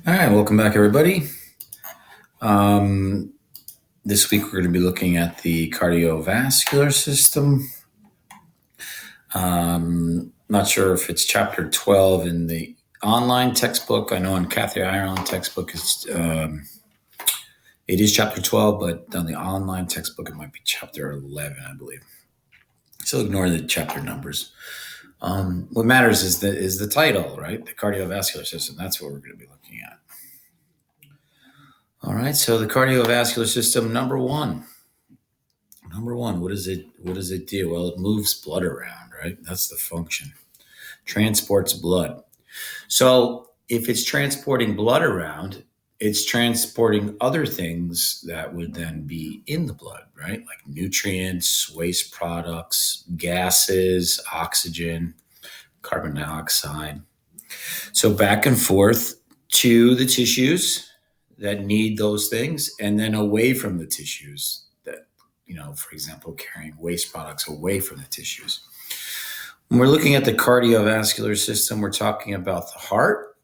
All right, welcome back, everybody. Um, this week we're going to be looking at the cardiovascular system. Not sure if it's chapter 12 in the online textbook. I know in Kathy Ireland textbook it is chapter 12, but on the online textbook it might be chapter 11, I believe. So ignore the chapter numbers. What matters is the title, right? The cardiovascular system. That's what we're going to be looking at. All right, so the cardiovascular system, number one. Number one, what does it do? Well, it moves blood around, right? That's the function. Transports blood. So if it's transporting blood around, it's transporting other things that would then be in the blood, right? Like nutrients, waste products, gases, oxygen, carbon dioxide. So back and forth to the tissues that need those things, and then away from the tissues that, for example, carrying waste products away from the tissues. When we're looking at the cardiovascular system, we're talking about the heart,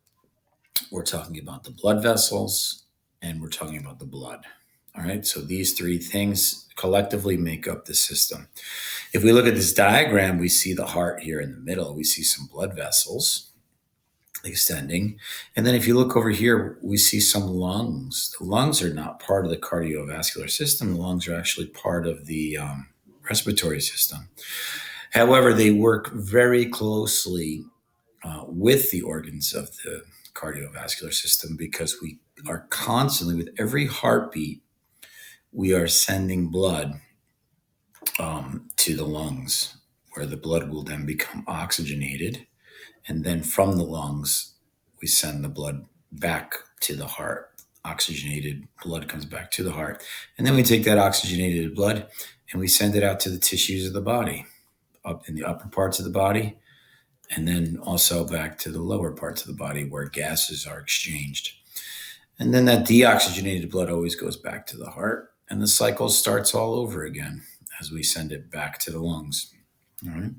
we're talking about the blood vessels, and we're talking about the blood. All right, so these three things collectively make up the system. If we look at this diagram, we see the heart here in the middle. We see some blood vessels extending. And then if you look over here, we see some lungs. The lungs are not part of the cardiovascular system. The lungs are actually part of the respiratory system. However, they work very closely with the organs of the cardiovascular system because we are constantly, with every heartbeat, we are sending blood to the lungs, where the blood will then become oxygenated. And then from the lungs, we send the blood back to the heart. Oxygenated blood comes back to the heart. And then we take that oxygenated blood and we send it out to the tissues of the body, up in the upper parts of the body, and then also back to the lower parts of the body where gases are exchanged. And then that deoxygenated blood always goes back to the heart, and the cycle starts all over again as we send it back to the lungs. All right.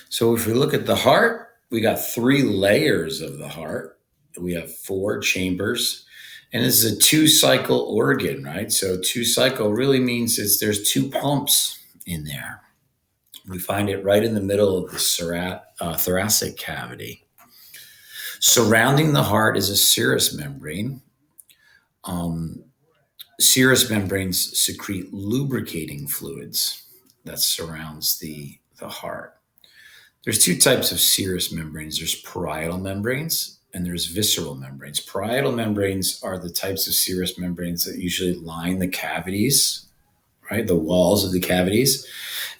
So if we look at the heart, we got three layers of the heart. We have four chambers, and this is a two-cycle organ, right? So two-cycle really means there's two pumps in there. We find it right in the middle of the thoracic cavity. Surrounding the heart is a serous membrane. Serous membranes secrete lubricating fluids that surrounds the heart. There's two types of serous membranes. There's parietal membranes and there's visceral membranes. Parietal membranes are the types of serous membranes that usually line the cavities, right? The walls of the cavities.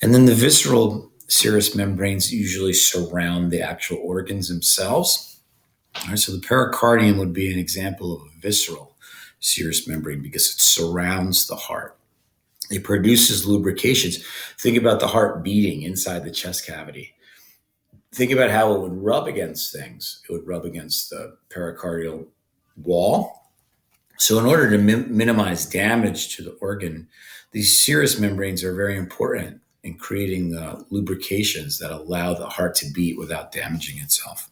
And then the visceral serous membranes usually surround the actual organs themselves. All right, so the pericardium would be an example of a visceral serous membrane because it surrounds the heart. It produces lubrications. Think about the heart beating inside the chest cavity. Think about how it would rub against things. It would rub against the pericardial wall. So in order to minimize damage to the organ, these serous membranes are very important in creating lubrications that allow the heart to beat without damaging itself.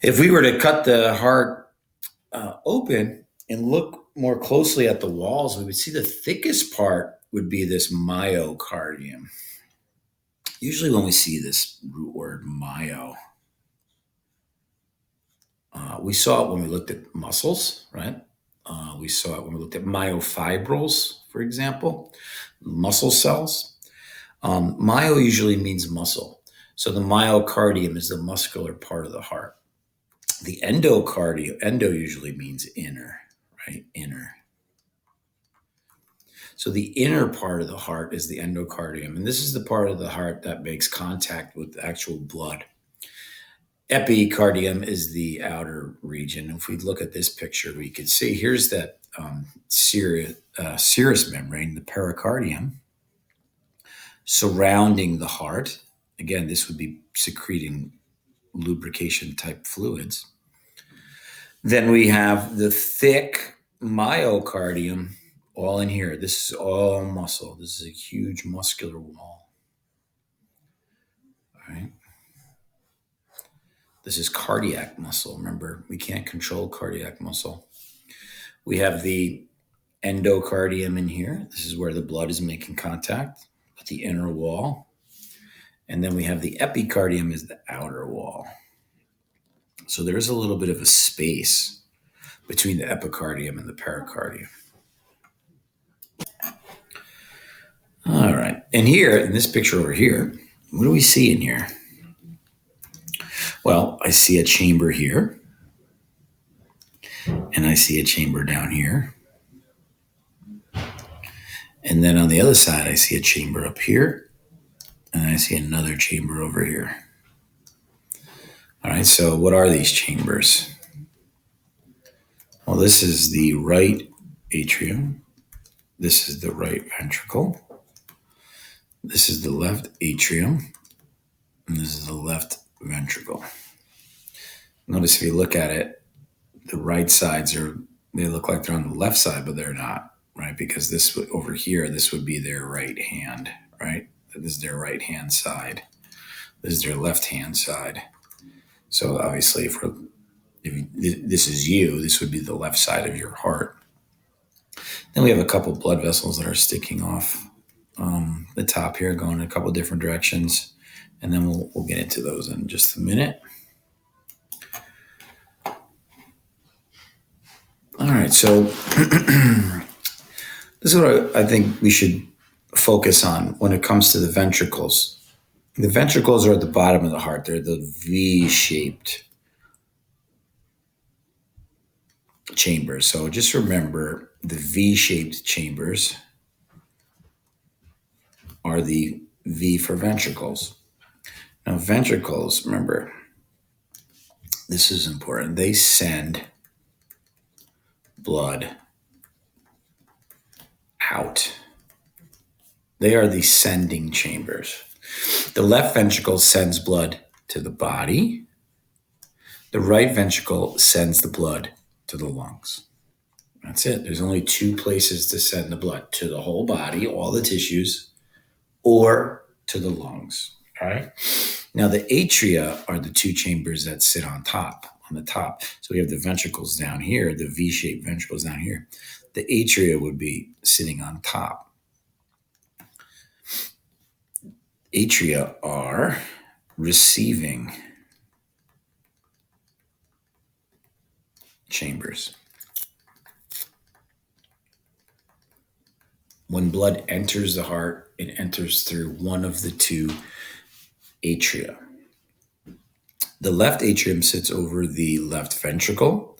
If we were to cut the heart open and look more closely at the walls, we would see the thickest part would be this myocardium. Usually when we see this root word myo, we saw it when we looked at muscles, right? We saw it when we looked at myofibrils, for example, muscle cells. Myo usually means muscle. So the myocardium is the muscular part of the heart. The endocardium, endo usually means inner, right? Inner. So the inner part of the heart is the endocardium. And this is the part of the heart that makes contact with the actual blood. Epicardium is the outer region. If we look at this picture, we can see here's that serous membrane, the pericardium, surrounding the heart. Again, this would be secreting lubrication type fluids. Then we have the thick myocardium all in here. This is all muscle. This is a huge muscular wall. All right. This is cardiac muscle. Remember, we can't control cardiac muscle. We have the endocardium in here. This is where the blood is making contact with the inner wall. And then we have the epicardium is the outer wall. So there's a little bit of a space between the epicardium and the pericardium. All right. And here, in this picture over here, what do we see in here? Well, I see a chamber here, and I see a chamber down here. And then on the other side, I see a chamber up here, and I see another chamber over here. All right, so what are these chambers? Well, this is the right atrium. This is the right ventricle. This is the left atrium, and this is the left ventricle. Notice if you look at it, the right sides they look like they're on the left side, but they're not, right? Because this over here, this would be their right hand, right? This is their right hand side. This is their left hand side. So obviously, if this is you, this would be the left side of your heart. Then we have a couple blood vessels that are sticking off the top here, going in a couple different directions, and then we'll get into those in just a minute. All right, so this is what I think we should focus on when it comes to the ventricles. The ventricles are at the bottom of the heart. They're the V-shaped chambers. So just remember the V-shaped chambers are the V for ventricles. Now, ventricles, remember, this is important. They send blood out. They are the sending chambers. The left ventricle sends blood to the body. The right ventricle sends the blood to the lungs. That's it. There's only two places to send the blood: to the whole body, all the tissues, or to the lungs. All right. Now, the atria are the two chambers that sit on the top. So we have the ventricles down here, the V-shaped ventricles down here. The atria would be sitting on top. Atria are receiving chambers. When blood enters the heart, it enters through one of the two atria. The left atrium sits over the left ventricle,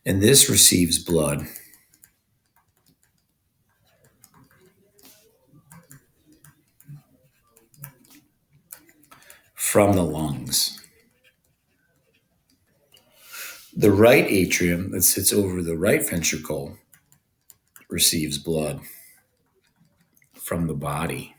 and this receives blood from the lungs. The right atrium that sits over the right ventricle receives blood from the body.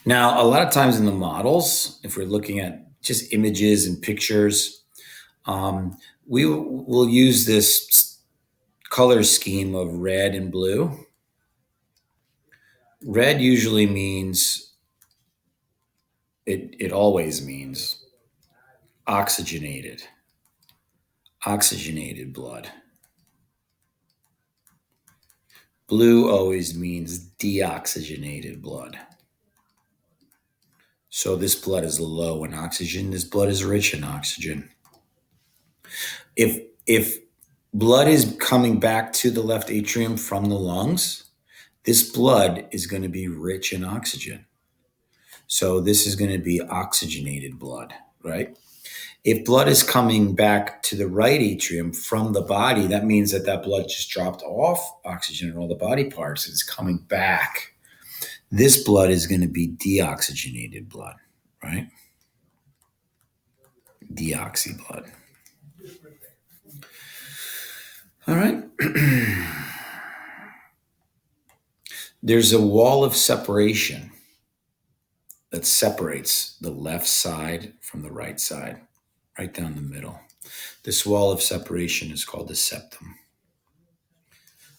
Now, a lot of times in the models, if we're looking at just images and pictures, we will use this color scheme of red and blue. Red usually means, it always means oxygenated blood. Blue always means deoxygenated blood. So this blood is low in oxygen. This blood is rich in oxygen. If blood is coming back to the left atrium from the lungs, this blood is going to be rich in oxygen. So this is going to be oxygenated blood, right? If blood is coming back to the right atrium from the body, that means that blood just dropped off oxygen in all the body parts. It's coming back. This blood is going to be deoxygenated blood, right? Deoxy blood. All right. There's a wall of separation that separates the left side from the right side, right down the middle. This wall of separation is called the septum.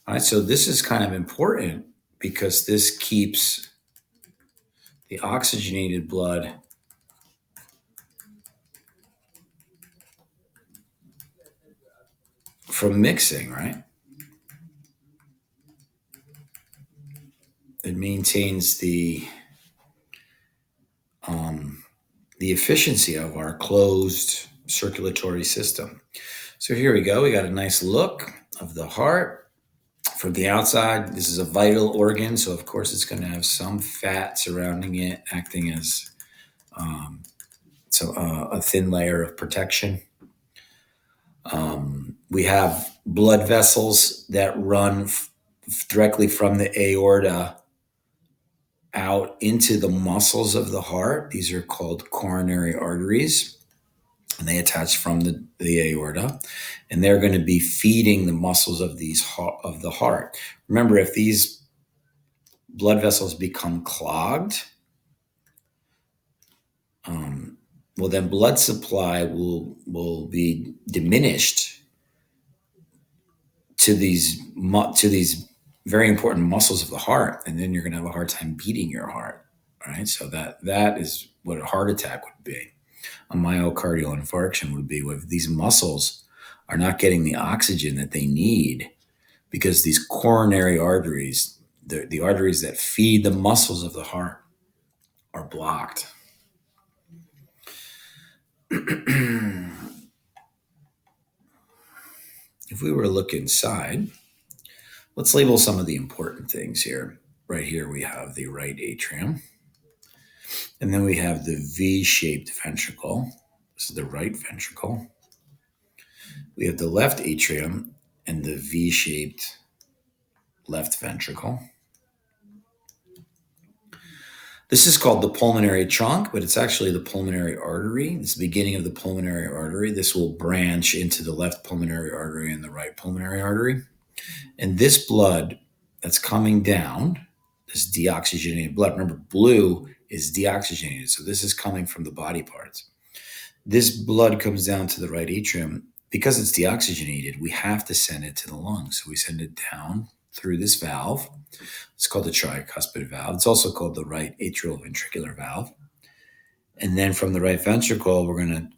All right, so this is kind of important because this keeps the oxygenated blood from mixing, right? It maintains the efficiency of our closed circulatory system. So here we go. We got a nice look of the heart from the outside. This is a vital organ, so of course it's going to have some fat surrounding it, acting as a thin layer of protection. We have blood vessels that run directly from the aorta out into the muscles of the heart. These are called coronary arteries, and they attach from the aorta, and they're going to be feeding the muscles of the heart. Remember, if these blood vessels become clogged, well, then blood supply will be diminished to these very important muscles of the heart, and then you're going to have a hard time beating your heart. Right? So that is what a heart attack would be. A myocardial infarction would be if these muscles are not getting the oxygen that they need because these coronary arteries, the arteries that feed the muscles of the heart, are blocked. If we were to look inside, let's label some of the important things here. Right here we have the right atrium, and then we have the V-shaped ventricle. This is the right ventricle. We have the left atrium and the V-shaped left ventricle. This is called the pulmonary trunk, but it's actually the pulmonary artery. It's the beginning of the pulmonary artery. This will branch into the left pulmonary artery and the right pulmonary artery. And this blood that's coming down, this deoxygenated blood, remember, blue is deoxygenated. So this is coming from the body parts. This blood comes down to the right atrium. Because it's deoxygenated, we have to send it to the lungs. So we send it down through this valve. It's called the tricuspid valve. It's also called the right atrioventricular valve. And then from the right ventricle, we're going to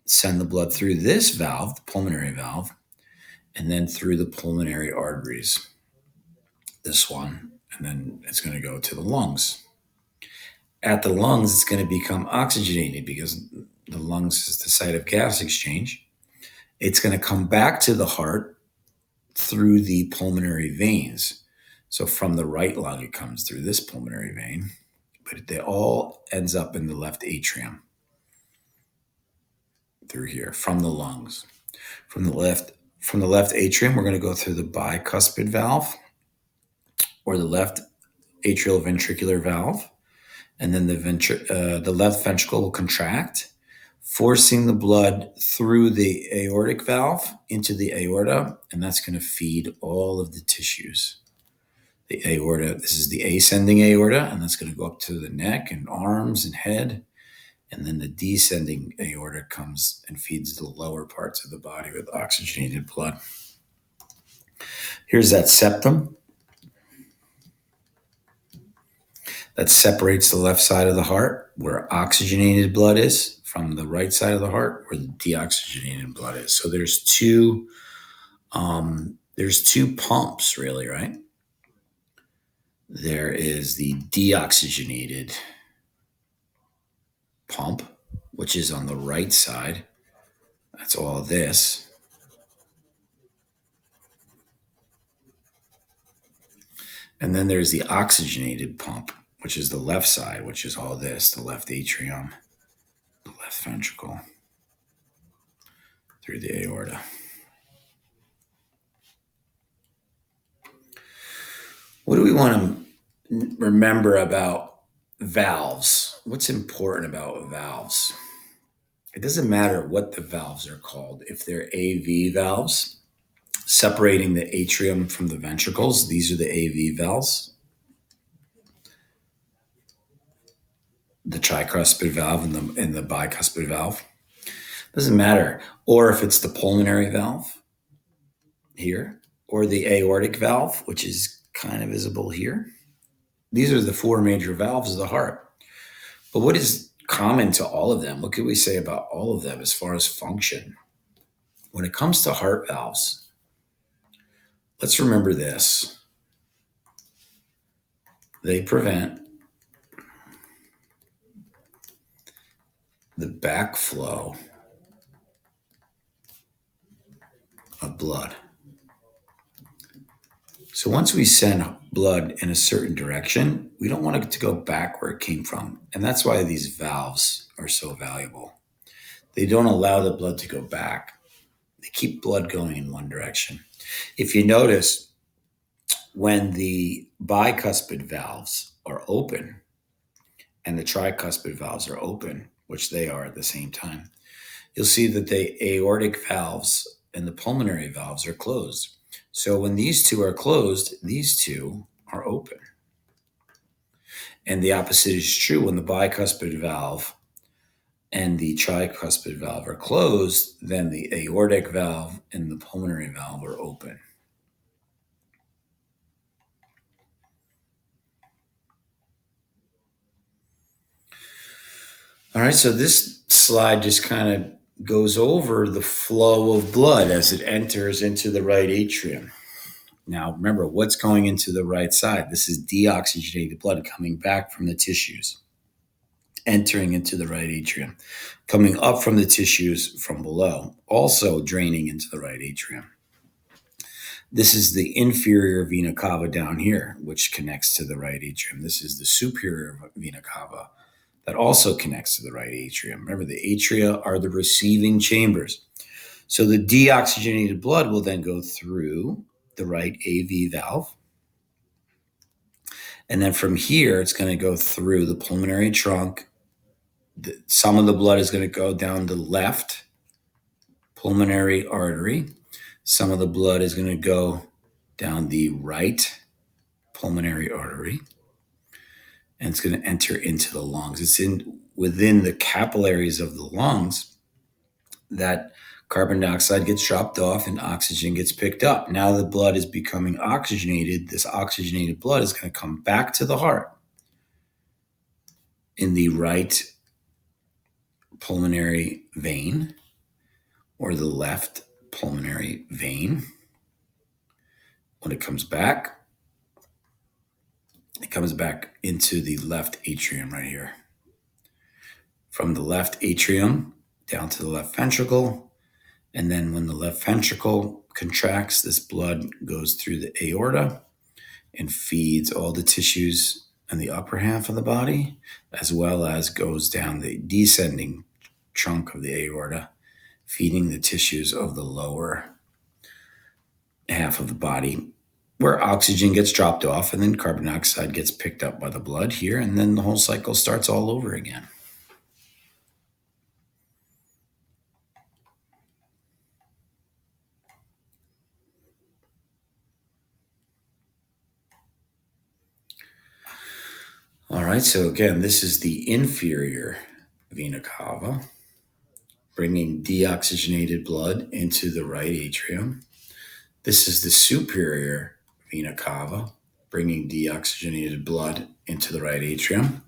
send the blood through this valve, the pulmonary valve, and then through the pulmonary arteries, this one, and then it's going to go to the lungs. At the lungs, it's going to become oxygenated because the lungs is the site of gas exchange. It's going to come back to the heart through the pulmonary veins. So from the right lung, it comes through this pulmonary vein, but it all ends up in the left atrium through here from the lungs. From the left atrium, we're going to go through the bicuspid valve or the left atrioventricular valve, and then the left ventricle will contract, forcing the blood through the aortic valve into the aorta, and that's going to feed all of the tissues. The aorta, this is the ascending aorta, and that's going to go up to the neck and arms and head. And then the descending aorta comes and feeds the lower parts of the body with oxygenated blood. Here's that septum that separates the left side of the heart where oxygenated blood is from the right side of the heart where the deoxygenated blood is. So there's two pumps really, right? There is the deoxygenated pump, which is on the right side. That's all of this. And then there's the oxygenated pump, which is the left side, which is all this, the left atrium, the left ventricle, through the aorta. What do we want to remember about valves? What's important about valves? It doesn't matter what the valves are called. If they're AV valves, separating the atrium from the ventricles, these are the AV valves. The tricuspid valve and the bicuspid valve. Doesn't matter. Or if it's the pulmonary valve here, or the aortic valve, which is kind of visible here. These are the four major valves of the heart. But what is common to all of them? What can we say about all of them as far as function? When it comes to heart valves, let's remember this. They prevent the backflow of blood. So once we send blood in a certain direction, we don't want it to go back where it came from. And that's why these valves are so valuable. They don't allow the blood to go back. They keep blood going in one direction. If you notice, when the bicuspid valves are open and the tricuspid valves are open, which they are at the same time, you'll see that the aortic valves and the pulmonary valves are closed. So when these two are closed, these two are open. And the opposite is true. When the bicuspid valve and the tricuspid valve are closed, then the aortic valve and the pulmonary valve are open. All right, so this slide just kind of goes over the flow of blood as it enters into the right atrium. Now, remember, what's going into the right side? This is deoxygenated blood coming back from the tissues, entering into the right atrium, coming up from the tissues from below, also draining into the right atrium. This is the inferior vena cava down here, which connects to the right atrium. This is the superior vena cava that also connects to the right atrium. Remember, the atria are the receiving chambers. So the deoxygenated blood will then go through the right AV valve. And then from here, it's going to go through the pulmonary trunk. Some of the blood is going to go down the left pulmonary artery. Some of the blood is going to go down the right pulmonary artery. And it's going to enter into the lungs. It's within the capillaries of the lungs that carbon dioxide gets dropped off and oxygen gets picked up. Now the blood is becoming oxygenated. This oxygenated blood is going to come back to the heart in the right pulmonary vein or the left pulmonary vein. When it comes back into the left atrium right here. From the left atrium down to the left ventricle. And then when the left ventricle contracts, this blood goes through the aorta and feeds all the tissues in the upper half of the body, as well as goes down the descending trunk of the aorta, feeding the tissues of the lower half of the body, where oxygen gets dropped off and then carbon dioxide gets picked up by the blood here, and then the whole cycle starts all over again. All right, so again, this is the inferior vena cava, bringing deoxygenated blood into the right atrium. This is the superior vena cava, bringing deoxygenated blood into the right atrium.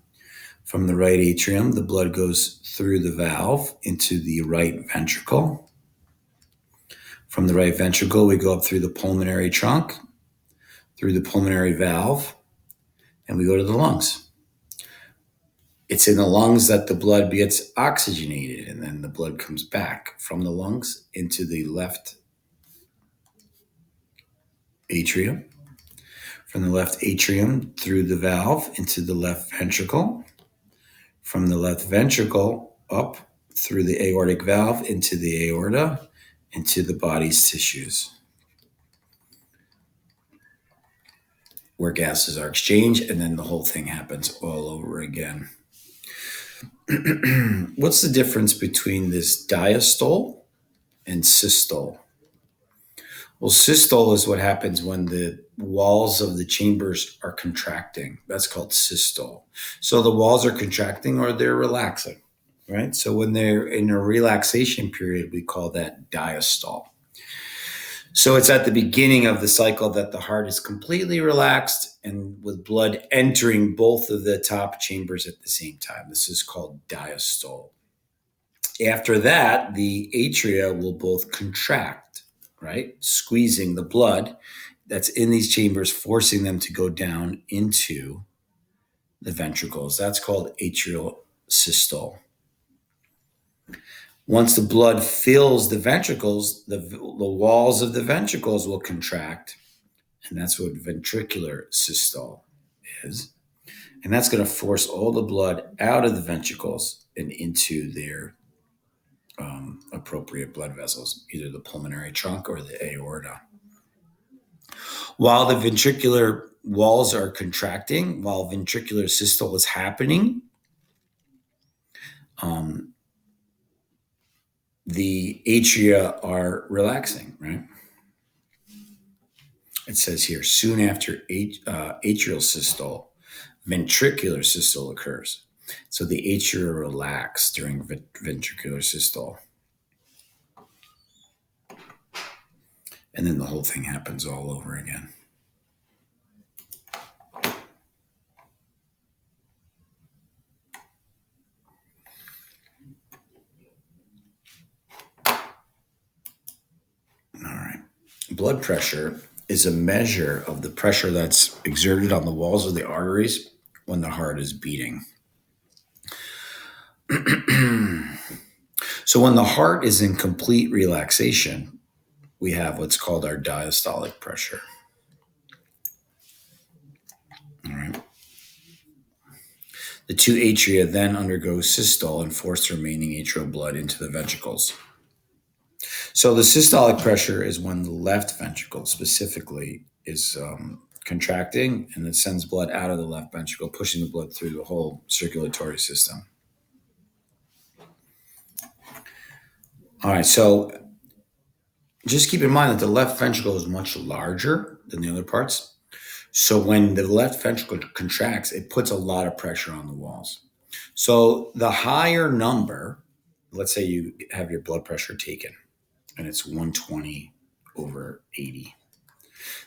From the right atrium, the blood goes through the valve into the right ventricle. From the right ventricle, we go up through the pulmonary trunk, through the pulmonary valve, and we go to the lungs. It's in the lungs that the blood gets oxygenated, and then the blood comes back from the lungs into the left atrium. From the left atrium through the valve into the left ventricle. From the left ventricle up through the aortic valve into the aorta, into the body's tissues, where gases are exchanged, and then the whole thing happens all over again. What's the difference between this diastole and systole? Well, systole is what happens when the walls of the chambers are contracting. That's called systole. So the walls are contracting or they're relaxing, right? So when they're in a relaxation period, we call that diastole. So it's at the beginning of the cycle that the heart is completely relaxed and with blood entering both of the top chambers at the same time. This is called diastole. After that, the atria will both contract, right? Squeezing the blood that's in these chambers, forcing them to go down into the ventricles. That's called atrial systole. Once the blood fills the ventricles, the walls of the ventricles will contract, and that's what ventricular systole is. And that's going to force all the blood out of the ventricles and into their appropriate blood vessels, either the pulmonary trunk or the aorta. While the ventricular walls are contracting, while ventricular systole is happening, the atria are relaxing, right? It says here, soon after atrial systole, ventricular systole occurs. So the atria relax during ventricular systole. And then the whole thing happens all over again. All right. Blood pressure is a measure of the pressure that's exerted on the walls of the arteries when the heart is beating. So when the heart is in complete relaxation, we have what's called our diastolic pressure. All right. The two atria then undergo systole and force the remaining atrial blood into the ventricles. So the systolic pressure is when the left ventricle specifically is contracting, and it sends blood out of the left ventricle, pushing the blood through the whole circulatory system. All right, so just keep in mind that the left ventricle is much larger than the other parts. So when the left ventricle contracts, it puts a lot of pressure on the walls. So the higher number, let's say you have your blood pressure taken, and it's 120/80.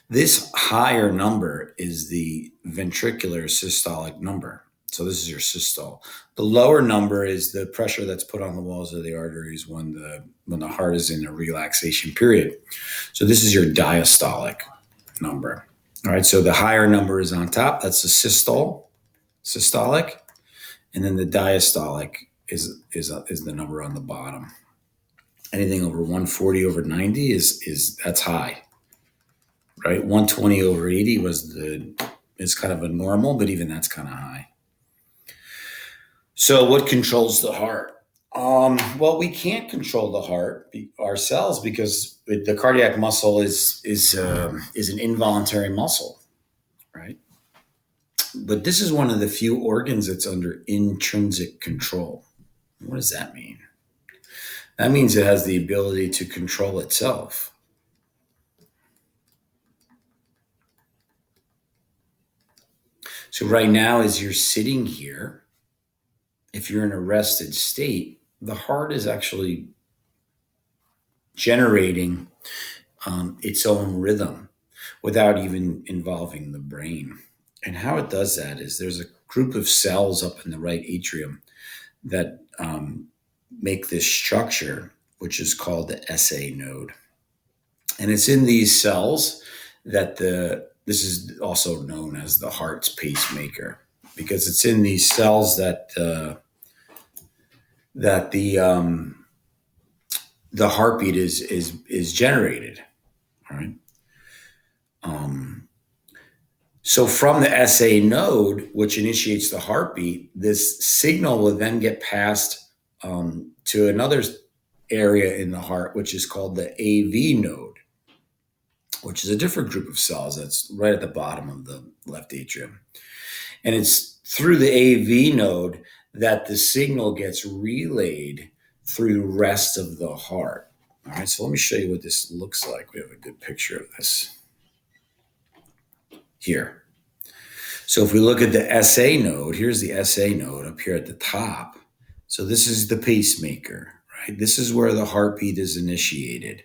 This higher number is the ventricular systolic number. So this is your systole. The lower number is the pressure that's put on the walls of the arteries when the heart is in a relaxation period. So this is your diastolic number. All right. So the higher number is on top. That's the systolic, and then the diastolic is the number on the bottom. Anything over 140/90 is that's high. Right? 120/80 is kind of a normal, but even that's kind of high. So what controls the heart? Well, we can't control the heart ourselves because the cardiac muscle is an involuntary muscle, right? But this is one of the few organs that's under intrinsic control. What does that mean? That means it has the ability to control itself. So right now, as you're sitting here, if you're in a rested state, the heart is actually generating its own rhythm without even involving the brain. And how it does that is there's a group of cells up in the right atrium that make this structure, which is called the SA node. And it's in these cells that this is also known as the heart's pacemaker, because it's in these cells that the heartbeat is generated. All right. So from the SA node, which initiates the heartbeat, this signal will then get passed to another area in the heart, which is called the AV node, which is a different group of cells that's right at the bottom of the left atrium. And it's through the AV node that the signal gets relayed through the rest of the heart. All right, so let me show you what this looks like. We have a good picture of this here. So if we look at the SA node, here's the SA node up here at the top. So this is the pacemaker, right? This is where the heartbeat is initiated.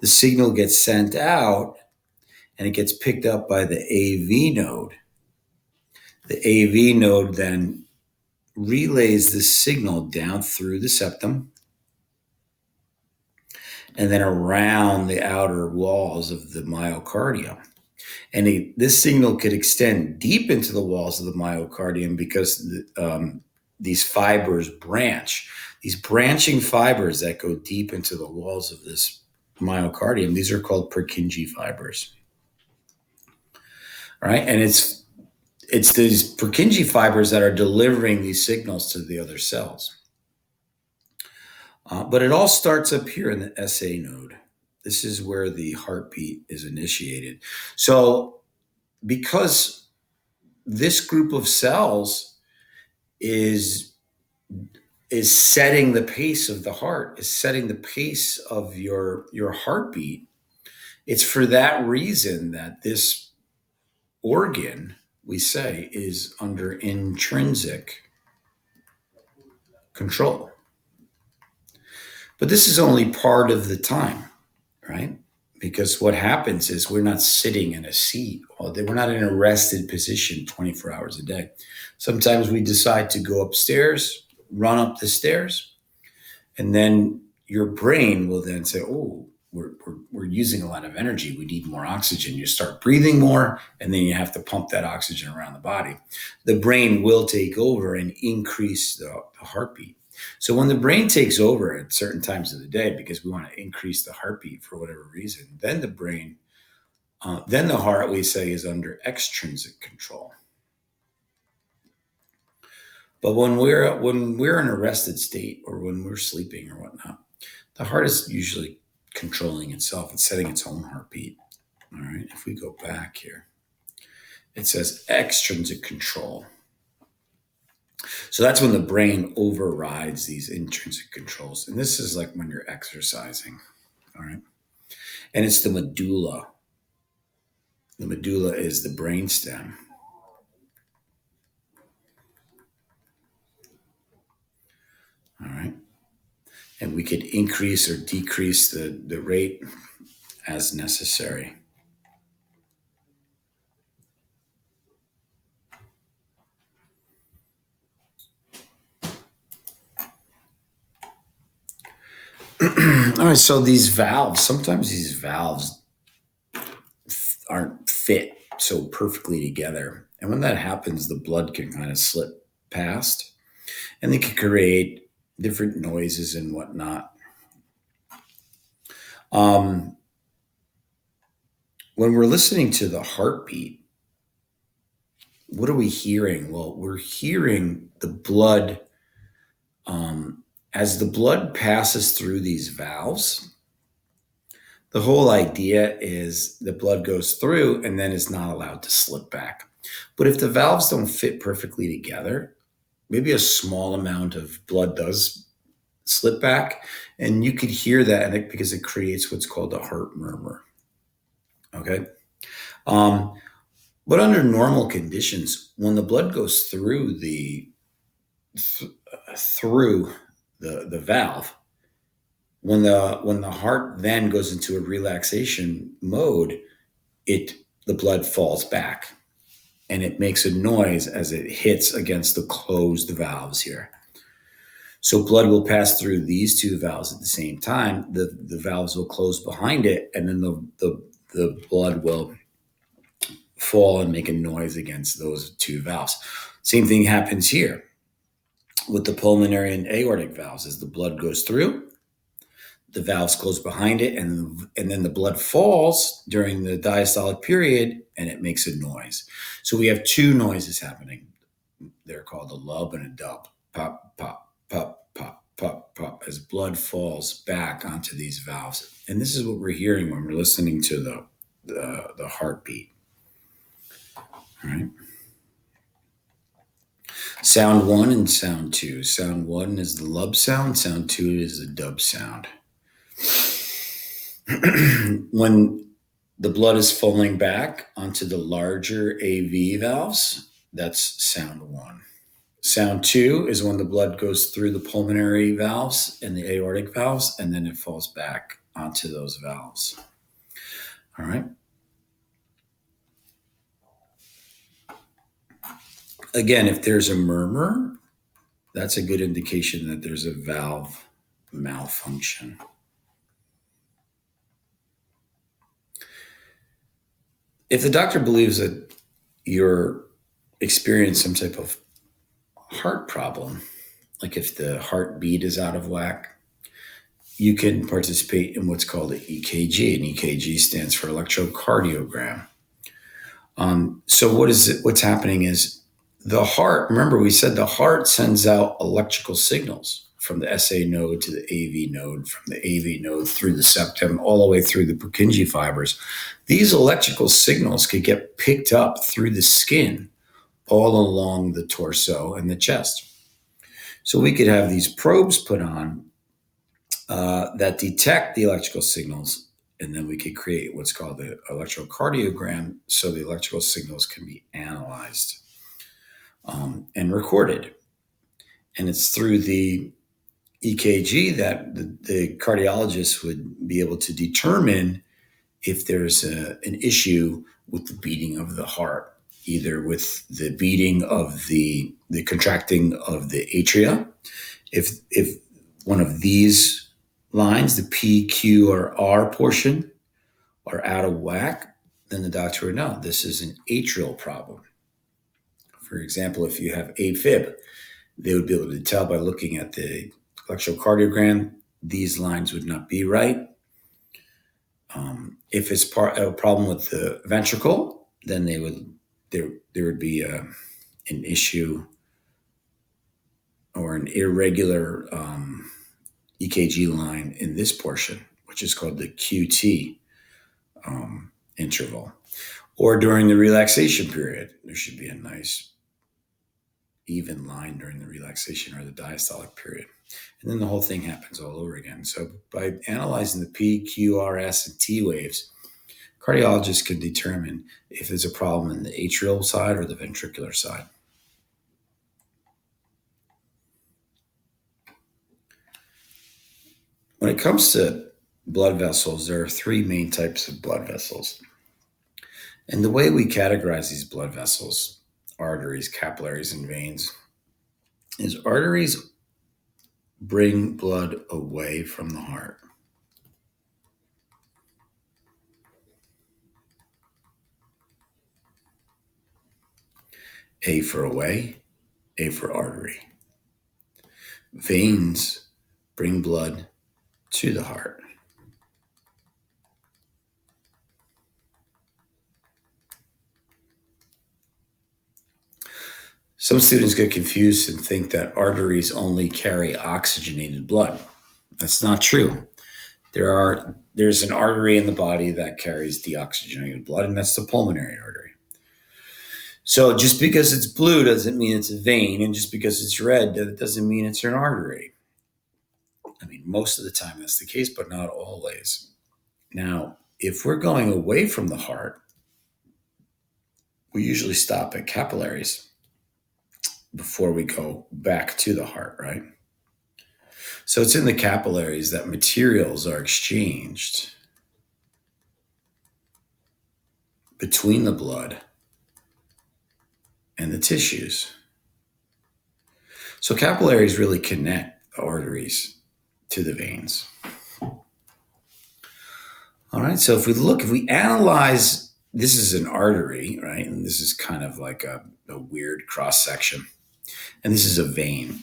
the signal gets sent out and it gets picked up by the AV node. The AV node then relays the signal down through the septum and then around the outer walls of the myocardium. And this signal could extend deep into the walls of the myocardium because these fibers branch. These branching fibers that go deep into the walls of this myocardium, these are called Purkinje fibers. All right, and it's these Purkinje fibers that are delivering these signals to the other cells. But it all starts up here in the SA node. This is where the heartbeat is initiated. So because this group of cells is setting the pace of the heart, is setting the pace of your heartbeat, it's for that reason that this organ, we say, is under intrinsic control. But this is only part of the time, right? Because what happens is we're not sitting in a seat all day. We're not in a rested position 24 hours a day. Sometimes we decide to go upstairs, run up the stairs, and then your brain will then say, oh, we're using a lot of energy. We need more oxygen. You start breathing more, and then you have to pump that oxygen around the body. The brain will take over and increase the heartbeat. So when the brain takes over at certain times of the day, because we want to increase the heartbeat for whatever reason, then the brain, then the heart, we say, is under extrinsic control. But when we're in a rested state or when we're sleeping or whatnot, the heart is usually controlling itself. It's setting its own heartbeat. All right. If we go back here, it says extrinsic control. So that's when the brain overrides these intrinsic controls. And this is like when you're exercising. All right. And it's the medulla. The medulla is the brainstem. All right. And we could increase or decrease the rate as necessary. All right, so these valves, sometimes these valves aren't fit so perfectly together. And when that happens, the blood can kind of slip past and they can create different noises and whatnot. When we're listening to the heartbeat, what are we hearing? Well, we're hearing the blood. As the blood passes through these valves, the whole idea is the blood goes through and then is not allowed to slip back. But if the valves don't fit perfectly together, maybe a small amount of blood does slip back, and you could hear that because it creates what's called a heart murmur. Okay. But under normal conditions, when the blood goes through the valve, when the heart then goes into a relaxation mode, the blood falls back and it makes a noise as it hits against the closed valves here. So blood will pass through these two valves at the same time. The valves will close behind it, and then the blood will fall and make a noise against those two valves. Same thing happens here with the pulmonary and aortic valves. As the blood goes through, the valves close behind it, and then the blood falls during the diastolic period, and it makes a noise. So we have two noises happening. They're called a lub and a dub. Pop, pop, pop, pop, pop, pop, as blood falls back onto these valves. And this is what we're hearing when we're listening to the heartbeat. All right. Sound 1 and sound 2. Sound 1 is the lub sound. Sound 2 is the dub sound. When the blood is falling back onto the larger AV valves, that's sound 1. Sound 2 is when the blood goes through the pulmonary valves and the aortic valves, and then it falls back onto those valves. All right. Again, if there's a murmur, that's a good indication that there's a valve malfunction. If the doctor believes that you're experiencing some type of heart problem, like if the heartbeat is out of whack, you can participate in what's called an EKG. An EKG stands for electrocardiogram. So what's happening is the heart, remember we said the heart sends out electrical signals from the SA node to the AV node, from the AV node through the septum, all the way through the Purkinje fibers. These electrical signals could get picked up through the skin all along the torso and the chest. So we could have these probes put on that detect the electrical signals, and then we could create what's called the electrocardiogram, so the electrical signals can be analyzed and recorded. And it's through the EKG that the cardiologist would be able to determine if there's an issue with the beating of the heart, either with the beating of the contracting of the atria. If one of these lines, the P, Q, or R portion, are out of whack, then the doctor would know this is an atrial problem. For example, if you have AFib, they would be able to tell by looking at the electrocardiogram, these lines would not be right. If it's a problem with the ventricle, then there would be an issue or an irregular EKG line in this portion, which is called the QT interval. Or during the relaxation period, there should be a nice even line during the relaxation or the diastolic period. And then the whole thing happens all over again. So by analyzing the P, Q, R, S, and T waves, cardiologists can determine if there's a problem in the atrial side or the ventricular side. When it comes to blood vessels, there are three main types of blood vessels. And the way we categorize these blood vessels, arteries, capillaries, and veins, is arteries bring blood away from the heart. A for away, A for artery. Veins bring blood to the heart. Some students get confused and think that arteries only carry oxygenated blood. That's not true. There's an artery in the body that carries deoxygenated blood, and that's the pulmonary artery. So just because it's blue doesn't mean it's a vein, and just because it's red, that doesn't mean it's an artery. I mean, most of the time that's the case, but not always. Now, if we're going away from the heart, we usually stop at capillaries before we go back to the heart, right? So it's in the capillaries that materials are exchanged between the blood and the tissues. So capillaries really connect the arteries to the veins. All right, so if we analyze, this is an artery, right? And this is kind of like a weird cross section. And this is a vein.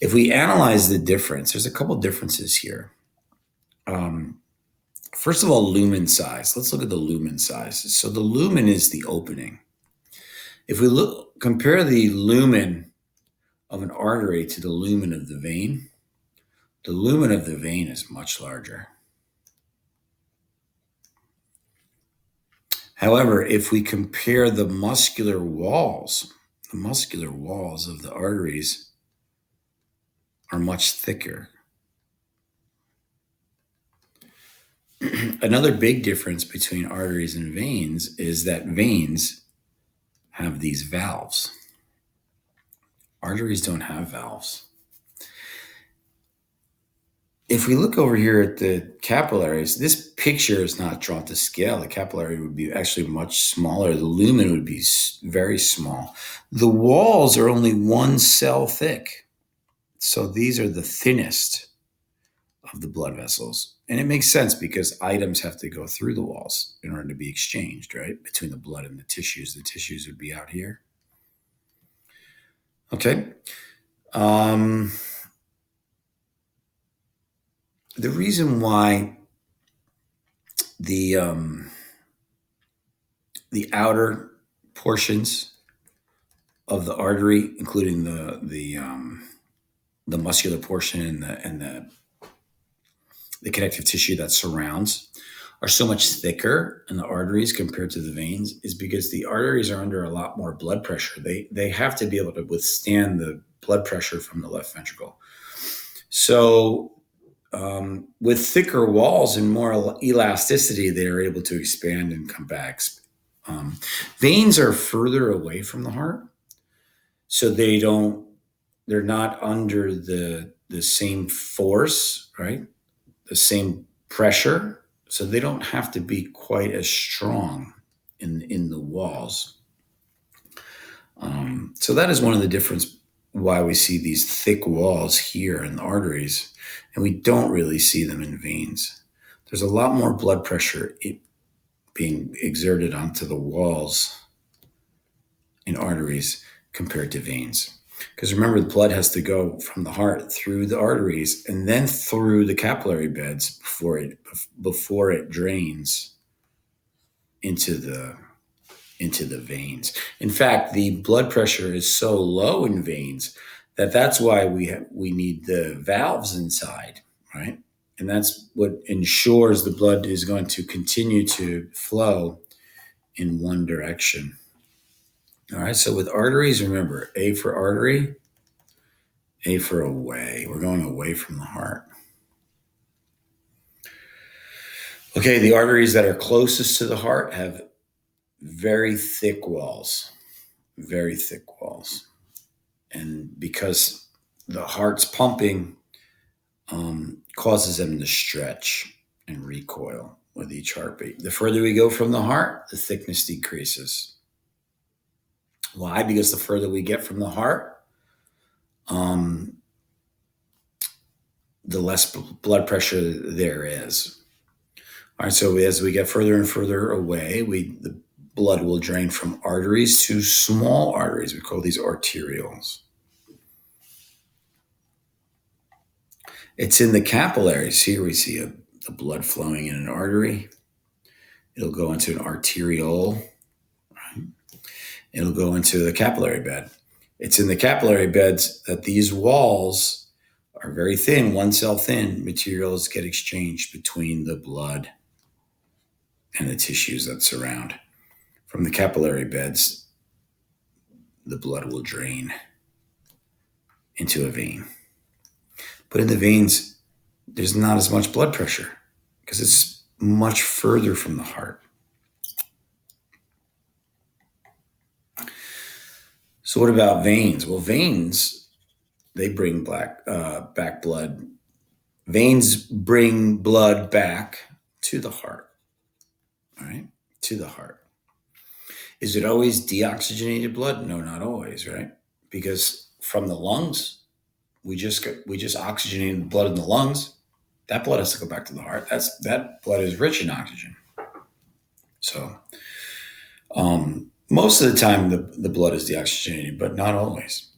If we analyze the difference, there's a couple differences here. First of all, lumen size. Let's look at the lumen size. So the lumen is the opening. If we compare the lumen of an artery to the lumen of the vein is much larger. However, if we compare the muscular walls of the arteries are much thicker. Another big difference between arteries and veins is that veins have these valves. Arteries don't have valves. if we look over here at the capillaries, this picture is not drawn to scale. The capillary would be actually much smaller. The lumen would be very small. The walls are only 1 cell thick. So these are the thinnest of the blood vessels. And it makes sense because items have to go through the walls in order to be exchanged, right? Between the blood and the tissues. The tissues would be out here. Okay. The reason why the outer portions of the artery, including the muscular portion and the connective tissue that surrounds, are so much thicker in the arteries compared to the veins, is because the arteries are under a lot more blood pressure. They have to be able to withstand the blood pressure from the left ventricle. So with thicker walls and more elasticity, they are able to expand and come back. Veins are further away from the heart, so they're not under the same force, right? The same pressure, so they don't have to be quite as strong in the walls. So that is one of the difference why we see these thick walls here in the arteries, and we don't really see them in veins. There's a lot more blood pressure being exerted onto the walls in arteries compared to veins. Because remember, the blood has to go from the heart through the arteries and then through the capillary beds before it drains into the veins. In fact, the blood pressure is so low in veins that's why we need the valves inside, right? And that's what ensures the blood is going to continue to flow in one direction. All right, so with arteries, remember, A for artery, A for away. We're going away from the heart. Okay, the arteries that are closest to the heart have very thick walls, very thick walls. And because the heart's pumping causes them to stretch and recoil with each heartbeat. The further we go from the heart, the thickness decreases. Why? Because the further we get from the heart, the less blood pressure there is. All right, so as we get further and further away, the blood will drain from arteries to small arteries. We call these arterioles. It's in the capillaries. Here we see the blood flowing in an artery. It'll go into an arteriole. Right? It'll go into the capillary bed. It's in the capillary beds that these walls are very thin, 1 cell thin. Materials get exchanged between the blood and the tissues that surround. From the capillary beds, the blood will drain into a vein. But in the veins, there's not as much blood pressure because it's much further from the heart. So what about veins? Well, veins, they bring back blood. Veins bring blood back to the heart, all right? To the heart. Is it always deoxygenated blood? No, not always, right? Because from the lungs, we just oxygenated the blood in the lungs. That blood has to go back to the heart. That blood is rich in oxygen. So most of the time the blood is deoxygenated, but not always.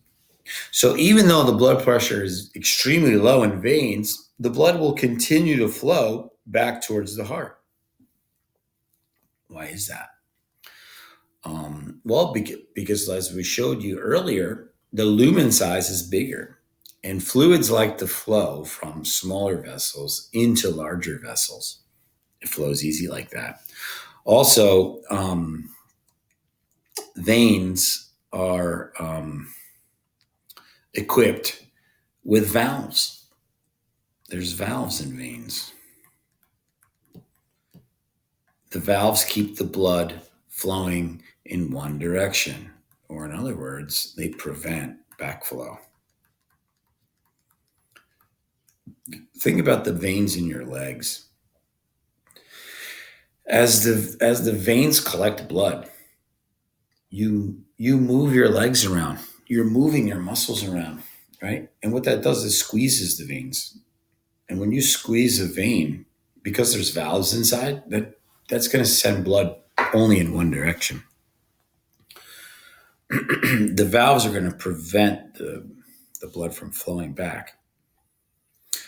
So even though the blood pressure is extremely low in veins, the blood will continue to flow back towards the heart. Why is that? Well, because as we showed you earlier, the lumen size is bigger. And fluids like to flow from smaller vessels into larger vessels. It flows easy like that. Also, veins are equipped with valves. There's valves in veins. The valves keep the blood flowing in one direction, or in other words, they prevent backflow. Think about the veins in your legs. As the veins collect blood, you move your legs around. You're moving your muscles around, right? And what that does is squeezes the veins. And when you squeeze a vein, because there's valves inside, that's going to send blood only in one direction. The valves are going to prevent the blood from flowing back.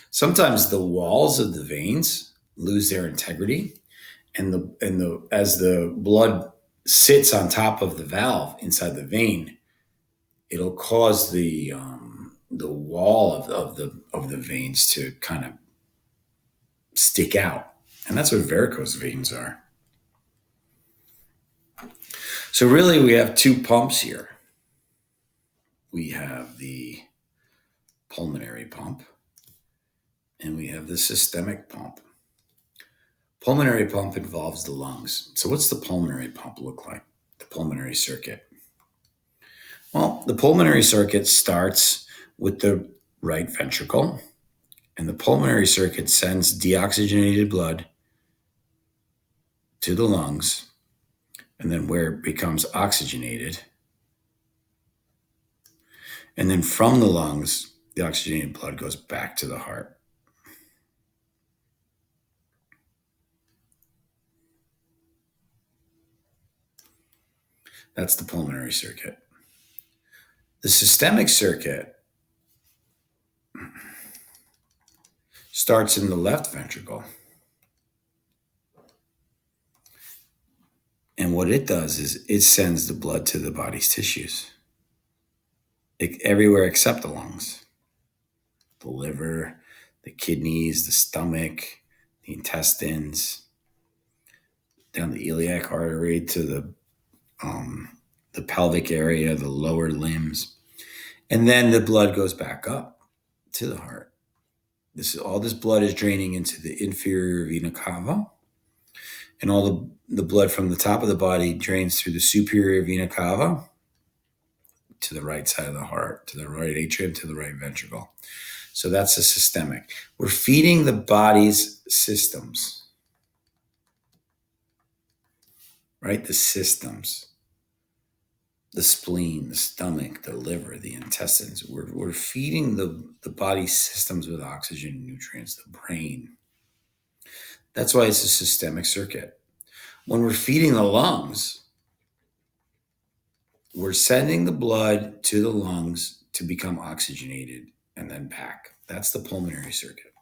Sometimes the walls of the veins lose their integrity, and the as the blood sits on top of the valve inside the vein, it'll cause the wall of the veins to kind of stick out, and that's what varicose veins are. So really, we have two pumps here. We have the pulmonary pump, and we have the systemic pump. Pulmonary pump involves the lungs. So what's the pulmonary pump look like? The pulmonary circuit. Well, the pulmonary circuit starts with the right ventricle, and the pulmonary circuit sends deoxygenated blood to the lungs, and then where it becomes oxygenated. And then from the lungs, the oxygenated blood goes back to the heart. That's the pulmonary circuit. The systemic circuit starts in the left ventricle. And what it does is it sends the blood to the body's tissues, everywhere except the lungs, the liver, the kidneys, the stomach, the intestines, down the iliac artery to the pelvic area, the lower limbs. And then the blood goes back up to the heart. All this blood is draining into the inferior vena cava, and all the blood from the top of the body drains through the superior vena cava to the right side of the heart, to the right atrium, to the right ventricle. So that's the systemic. We're feeding the body's systems, right? The systems, the spleen, the stomach, the liver, the intestines. We're feeding the body's systems with oxygen and nutrients, the brain. That's why it's a systemic circuit. When we're feeding the lungs, we're sending the blood to the lungs to become oxygenated and then back. That's the pulmonary circuit.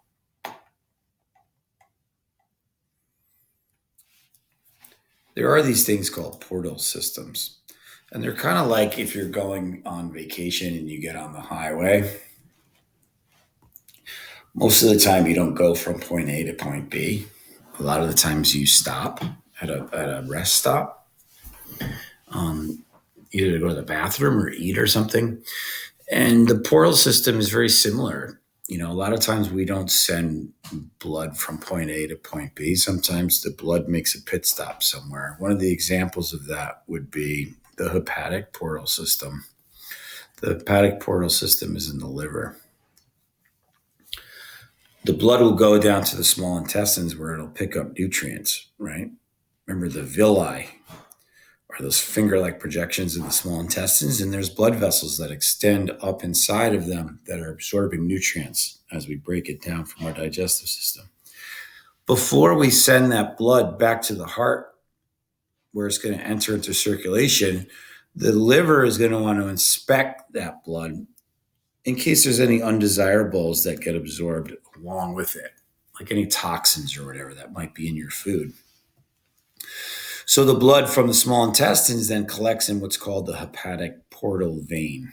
There are these things called portal systems. And they're kind of like if you're going on vacation and you get on the highway. Most of the time, you don't go from point A to point B. A lot of the times, you stop at a rest stop, either to go to the bathroom or eat or something. And the portal system is very similar. A lot of times we don't send blood from point A to point B. Sometimes the blood makes a pit stop somewhere. One of the examples of that would be the hepatic portal system. The hepatic portal system is in the liver. The blood will go down to the small intestines where it'll pick up nutrients, right? Remember, the villi are those finger-like projections in the small intestines, and there's blood vessels that extend up inside of them that are absorbing nutrients as we break it down from our digestive system. Before we send that blood back to the heart, where it's going to enter into circulation, the liver is going to want to inspect that blood in case there's any undesirables that get absorbed along with it, like any toxins or whatever that might be in your food. So the blood from the small intestines then collects in what's called the hepatic portal vein,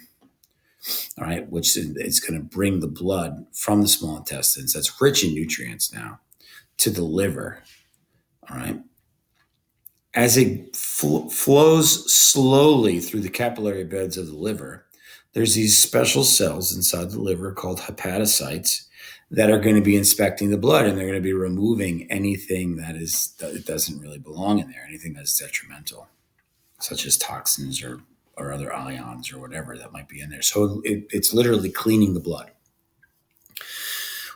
all right, which is going to bring the blood from the small intestines that's rich in nutrients now to the liver, all right. As it flows slowly through the capillary beds of the liver, there's these special cells inside the liver called hepatocytes that are going to be inspecting the blood, and they're going to be removing anything that doesn't really belong in there, anything that's detrimental, such as toxins or other ions or whatever that might be in there. So it's literally cleaning the blood.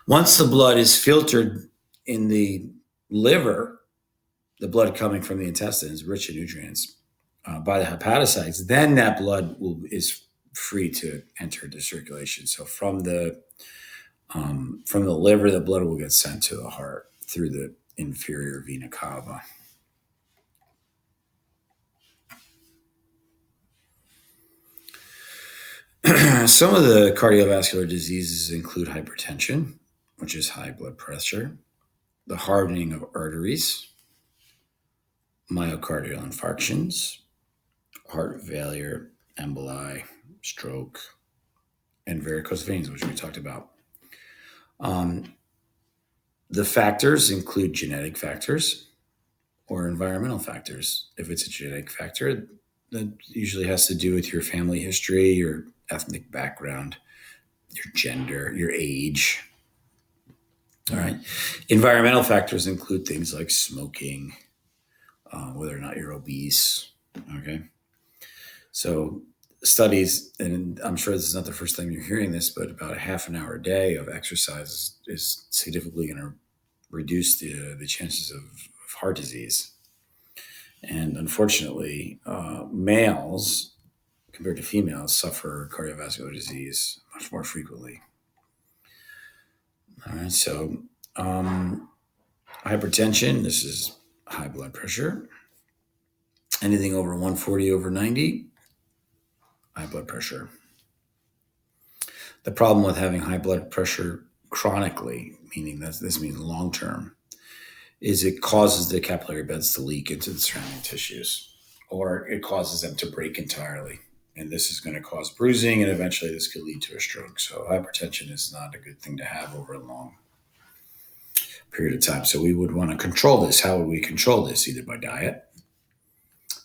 Once the blood is filtered in the liver, the blood coming from the intestines, rich in nutrients, by the hepatocytes, then that blood is free to enter into circulation. So from the liver, the blood will get sent to the heart through the inferior vena cava. Some of the cardiovascular diseases include hypertension, which is high blood pressure, the hardening of arteries, myocardial infarctions, heart failure, emboli, stroke, and varicose veins, which we talked about. The factors include genetic factors or environmental factors. If it's a genetic factor, that usually has to do with your family history, your ethnic background, your gender, your age. All right. Environmental factors include things like smoking, whether or not you're obese. Okay. So studies, and I'm sure this is not the first time you're hearing this, but about a half an hour a day of exercise is significantly going to reduce the chances of heart disease. And unfortunately, males compared to females suffer cardiovascular disease much more frequently. All right, so hypertension, this is high blood pressure. Anything over 140/90, high blood pressure. The problem with having high blood pressure chronically, meaning that this means long term, is it causes the capillary beds to leak into the surrounding tissues, or it causes them to break entirely. And this is going to cause bruising, and eventually this could lead to a stroke. So hypertension is not a good thing to have over a long period of time. So we would want to control this. How would we control this? Either by diet,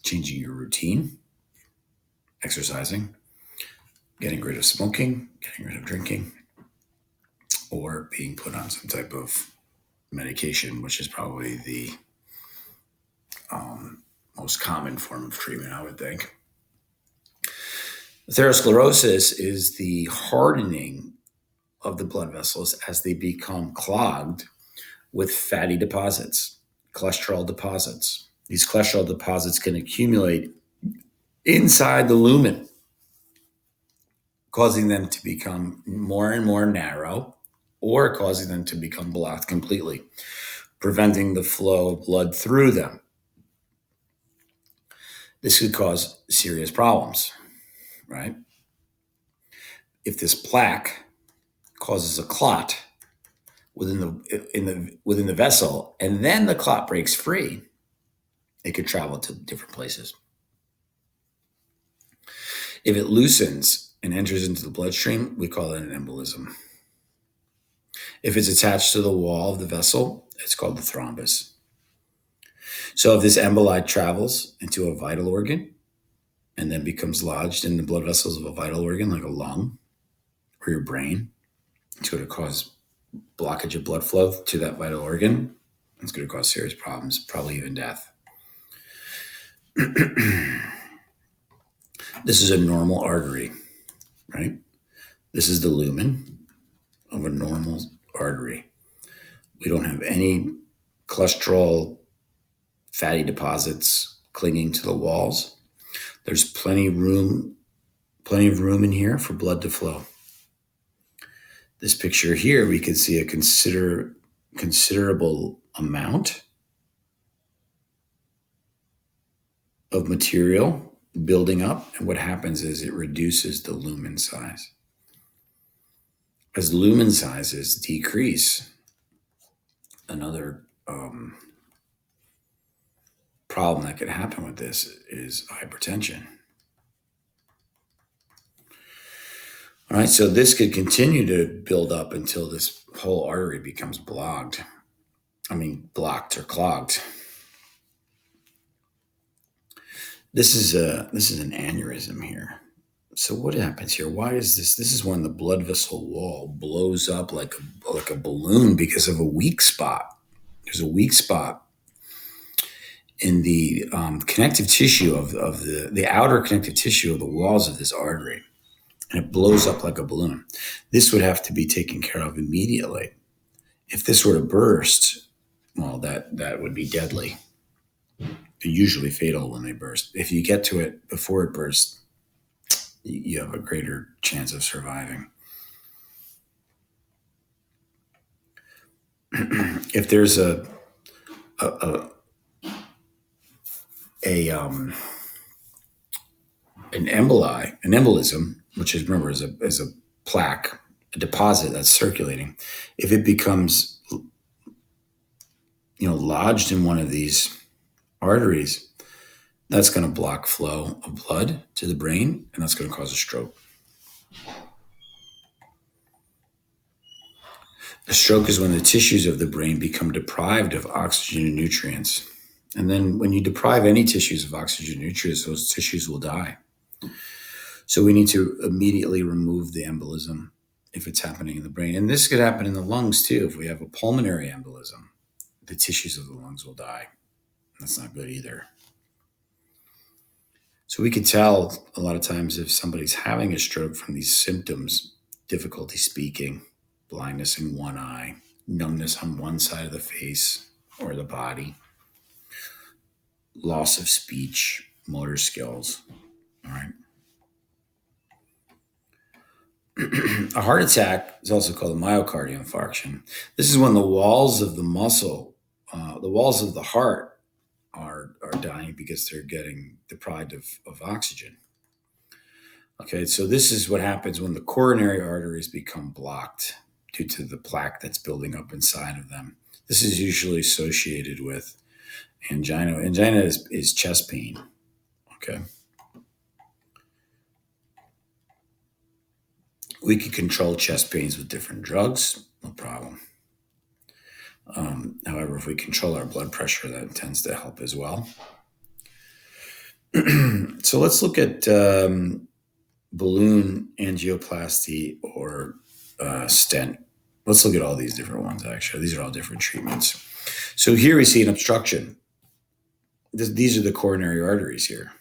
changing your routine, exercising, getting rid of smoking, getting rid of drinking, or being put on some type of medication, which is probably the most common form of treatment, I would think. Atherosclerosis is the hardening of the blood vessels as they become clogged with fatty deposits, cholesterol deposits. These cholesterol deposits can accumulate inside the lumen, causing them to become more and more narrow, or causing them to become blocked completely, preventing the flow of blood through them. This could cause serious problems, right? If this plaque causes a clot within the vessel, and then the clot breaks free, it could travel to different places. If it loosens and enters into the bloodstream, we call it an embolism. If it's attached to the wall of the vessel, it's called the thrombus. So if this emboli travels into a vital organ and then becomes lodged in the blood vessels of a vital organ like a lung or your brain, it's going to cause blockage of blood flow to that vital organ. It's going to cause serious problems, probably even death. This is a normal artery, right? This is the lumen of a normal artery. We don't have any cholesterol, fatty deposits clinging to the walls. There's plenty of room in here for blood to flow. This picture here, we can see a considerable amount of material building up, and what happens is it reduces the lumen size. As lumen sizes decrease, another problem that could happen with this is hypertension. All right, so this could continue to build up until this whole artery becomes blocked or clogged. This is an aneurysm here. So what happens here? Why is this? This is when the blood vessel wall blows up like a balloon because of a weak spot. There's a weak spot in the connective tissue of the outer connective tissue of the walls of this artery, and it blows up like a balloon. This would have to be taken care of immediately. If this were to burst, well, that would be deadly. They're usually fatal when they burst. If you get to it before it bursts, you have a greater chance of surviving. If there's a an embolism, which is, remember, is a plaque, a deposit that's circulating. If it becomes, lodged in one of these arteries, that's going to block flow of blood to the brain, and that's going to cause a stroke. A stroke is when the tissues of the brain become deprived of oxygen and nutrients. And then when you deprive any tissues of oxygen and nutrients, those tissues will die. So we need to immediately remove the embolism if it's happening in the brain. And this could happen in the lungs too. If we have a pulmonary embolism, the tissues of the lungs will die. That's not good either. So we could tell a lot of times if somebody's having a stroke from these symptoms: difficulty speaking, blindness in one eye, numbness on one side of the face or the body, loss of speech, motor skills. All right. A heart attack is also called a myocardial infarction. This is when the walls of the muscle, the walls of the heart are dying because they're getting deprived of oxygen. Okay, so this is what happens when the coronary arteries become blocked due to the plaque that's building up inside of them. This is usually associated with angina. Angina is chest pain. Okay. We can control chest pains with different drugs, no problem. However, if we control our blood pressure, that tends to help as well. So let's look at balloon angioplasty or stent. Let's look at all these different ones, actually. These are all different treatments. So here we see an obstruction. These are the coronary arteries here.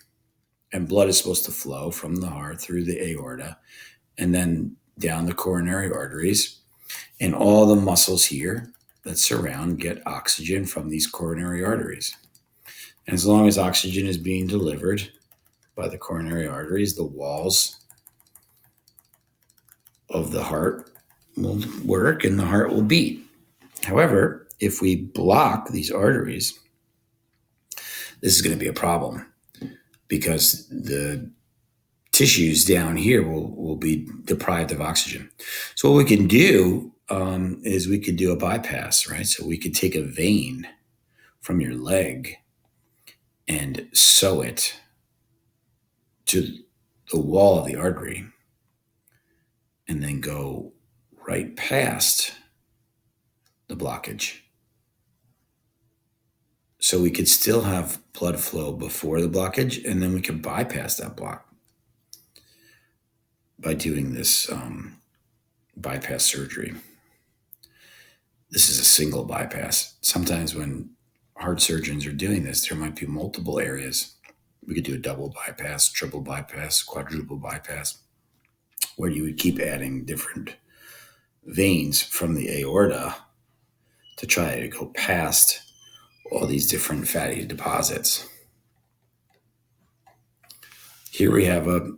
And blood is supposed to flow from the heart through the aorta and then down the coronary arteries. And all the muscles here that surround get oxygen from these coronary arteries. And as long as oxygen is being delivered by the coronary arteries, the walls of the heart will work and the heart will beat. However, if we block these arteries, this is going to be a problem because the tissues down here will be deprived of oxygen. So what we can do is we could do a bypass, right? So we could take a vein from your leg and sew it to the wall of the artery and then go right past the blockage. So we could still have blood flow before the blockage, and then we can bypass that block by doing this bypass surgery. This is a single bypass. Sometimes when heart surgeons are doing this, there might be multiple areas. We could do a double bypass, triple bypass, quadruple bypass, where you would keep adding different veins from the aorta to try to go past all these different fatty deposits. Here we have a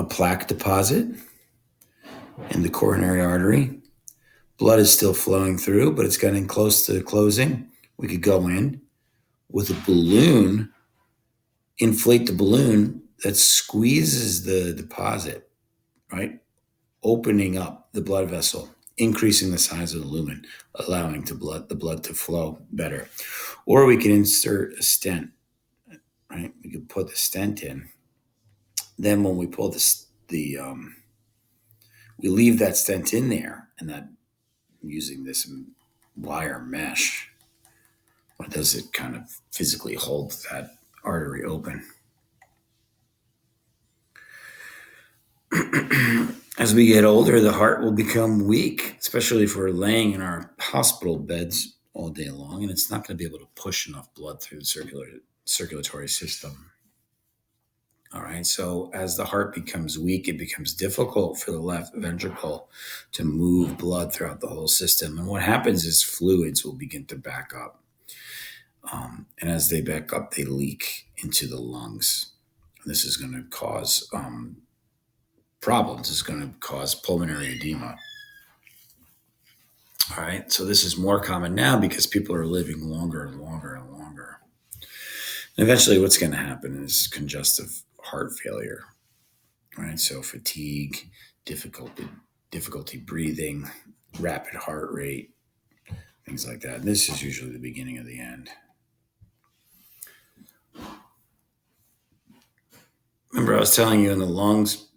plaque deposit in the coronary artery. Blood is still flowing through, but it's getting close to closing. We could go in with a balloon, inflate the balloon that squeezes the deposit, right? Opening up the blood vessel, increasing the size of the lumen, allowing the blood to flow better. Or we can insert a stent, right? We could put the stent in. Then when we pull we leave that stent in there, and that using this wire mesh, what does it kind of physically hold that artery open. As we get older, the heart will become weak, especially if we're laying in our hospital beds all day long, and it's not going to be able to push enough blood through the circulatory system. All right. So as the heart becomes weak, it becomes difficult for the left ventricle to move blood throughout the whole system. And what happens is fluids will begin to back up. And as they back up, they leak into the lungs. This is going to cause problems. It's going to cause pulmonary edema. All right. So this is more common now because people are living longer and longer and longer. And eventually, what's going to happen is congestive heart failure. All right. So fatigue, difficulty breathing, rapid heart rate, things like that. This is usually the beginning of the end. Remember, I was telling you in the legs,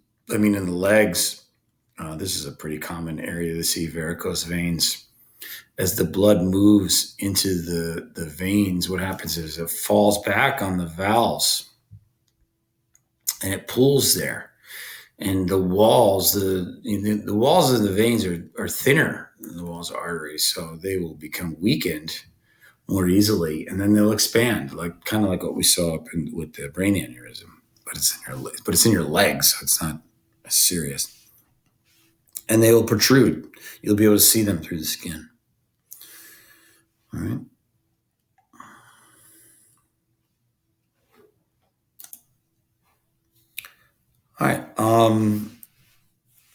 this is a pretty common area to see varicose veins. As the blood moves into the veins, what happens is it falls back on the valves and it pulls there. And the walls of the veins are thinner than the walls of arteries, so they will become weakened more easily, and then they'll expand, kind of like what we saw with the brain aneurysm. But it's in your legs, so it's not as serious. And they will protrude. You'll be able to see them through the skin. All right. All right.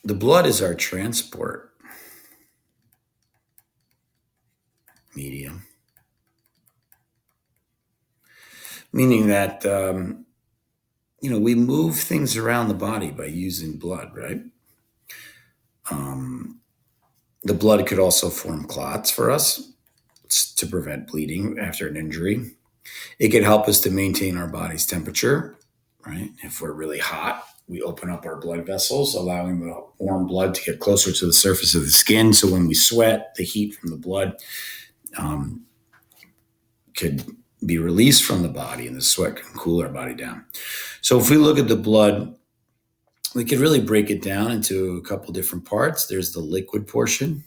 The blood is our transport medium, meaning that we move things around the body by using blood, right? The blood could also form clots for us to prevent bleeding after an injury. It could help us to maintain our body's temperature, right? If we're really hot, we open up our blood vessels, allowing the warm blood to get closer to the surface of the skin. So when we sweat, the heat from the blood could be released from the body, and the sweat can cool our body down. So if we look at the blood, we could really break it down into a couple different parts. There's the liquid portion,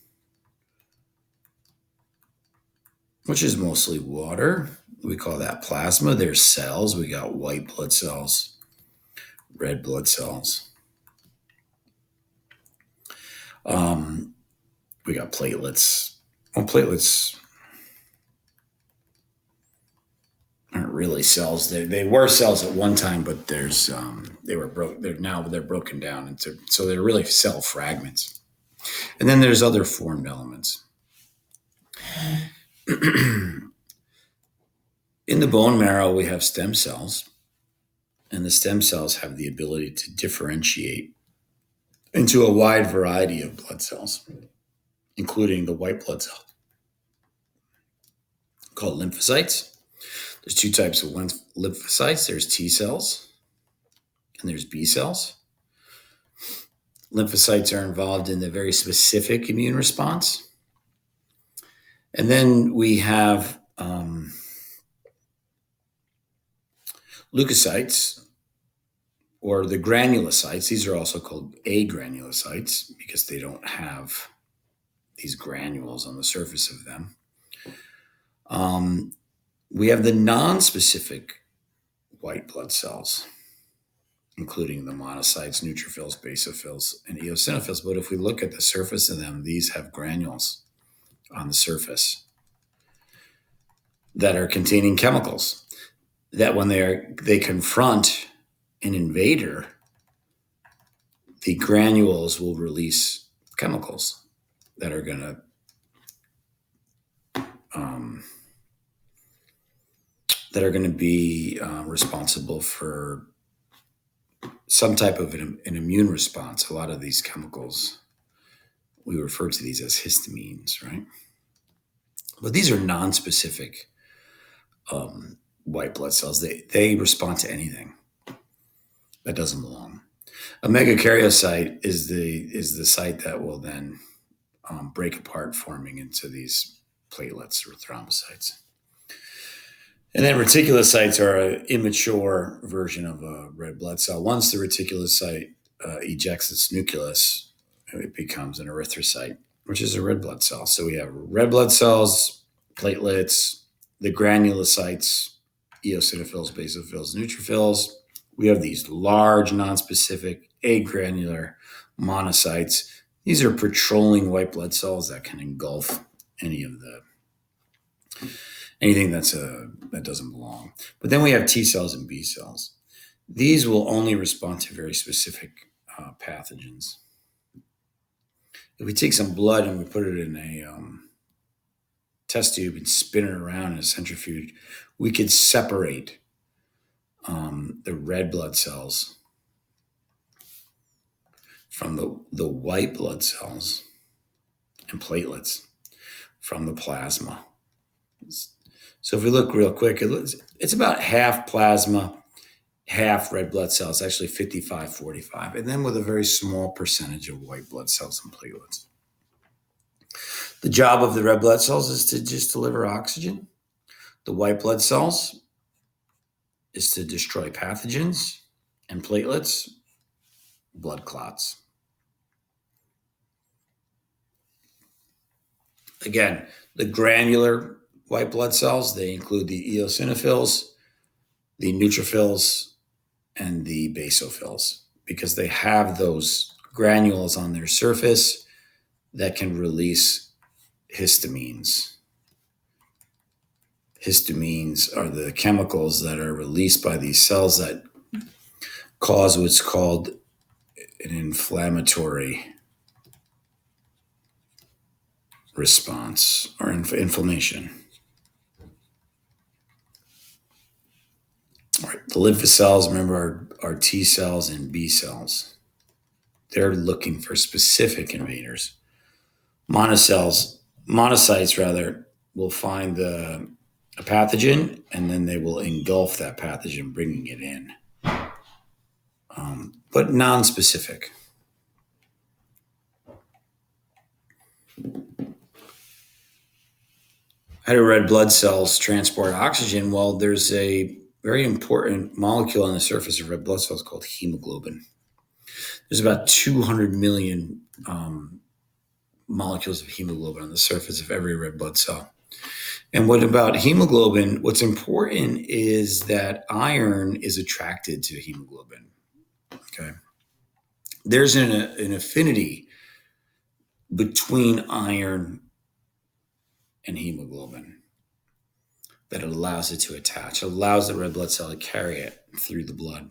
which is mostly water. We call that plasma. There's cells. We got white blood cells, red blood cells. We got platelets. Well, platelets aren't really cells. They were cells at one time, but they're broken down into, so they're really cell fragments. And then there's other formed elements. In the bone marrow, we have stem cells, and the stem cells have the ability to differentiate into a wide variety of blood cells, including the white blood cell called lymphocytes. There's two types of lymphocytes. There's T cells and there's B cells. Lymphocytes are involved in the very specific immune response. And then we have leukocytes, or the granulocytes. These are also called agranulocytes because they don't have these granules on the surface of them. We have the non-specific white blood cells, including the monocytes, neutrophils, basophils, and eosinophils. But if we look at the surface of them, these have granules on the surface that are containing chemicals that when they confront an invader, the granules will release chemicals that are going to be responsible for some type of an immune response. A lot of these chemicals, we refer to these as histamines, right? But these are non-specific white blood cells. They respond to anything that doesn't belong. A megakaryocyte is the site that will then break apart, forming into these platelets or thrombocytes. And then reticulocytes are an immature version of a red blood cell. Once the reticulocyte ejects its nucleus, it becomes an erythrocyte, which is a red blood cell. So we have red blood cells, platelets, the granulocytes, eosinophils, basophils, neutrophils, We have these large, nonspecific, agranular monocytes. These are patrolling white blood cells that can engulf anything that doesn't belong. But then we have T cells and B cells. These will only respond to very specific pathogens. If we take some blood and we put it in a test tube and spin it around in a centrifuge, we could separate the red blood cells from the white blood cells and platelets from the plasma. So if we look real quick, it's about half plasma, half red blood cells, actually 55-45, and then with a very small percentage of white blood cells and platelets. The job of the red blood cells is to just deliver oxygen. The white blood cells is to destroy pathogens, and platelets, blood clots. Again, the granular white blood cells, they include the eosinophils, the neutrophils, and the basophils, because they have those granules on their surface that can release histamines. Histamines are the chemicals that are released by these cells that cause what's called an inflammatory response or inflammation. All right, the lymphocells, remember, are T cells and B cells. They're looking for specific invaders. Monocytes will find a pathogen, and then they will engulf that pathogen, bringing it in, but non-specific. How do red blood cells transport oxygen? Well, there's a very important molecule on the surface of red blood cells called hemoglobin. There's about 200 million molecules of hemoglobin on the surface of every red blood cell. And what about hemoglobin? What's important is that iron is attracted to hemoglobin. Okay. There's an affinity between iron and hemoglobin that allows it to attach, allows the red blood cell to carry it through the blood.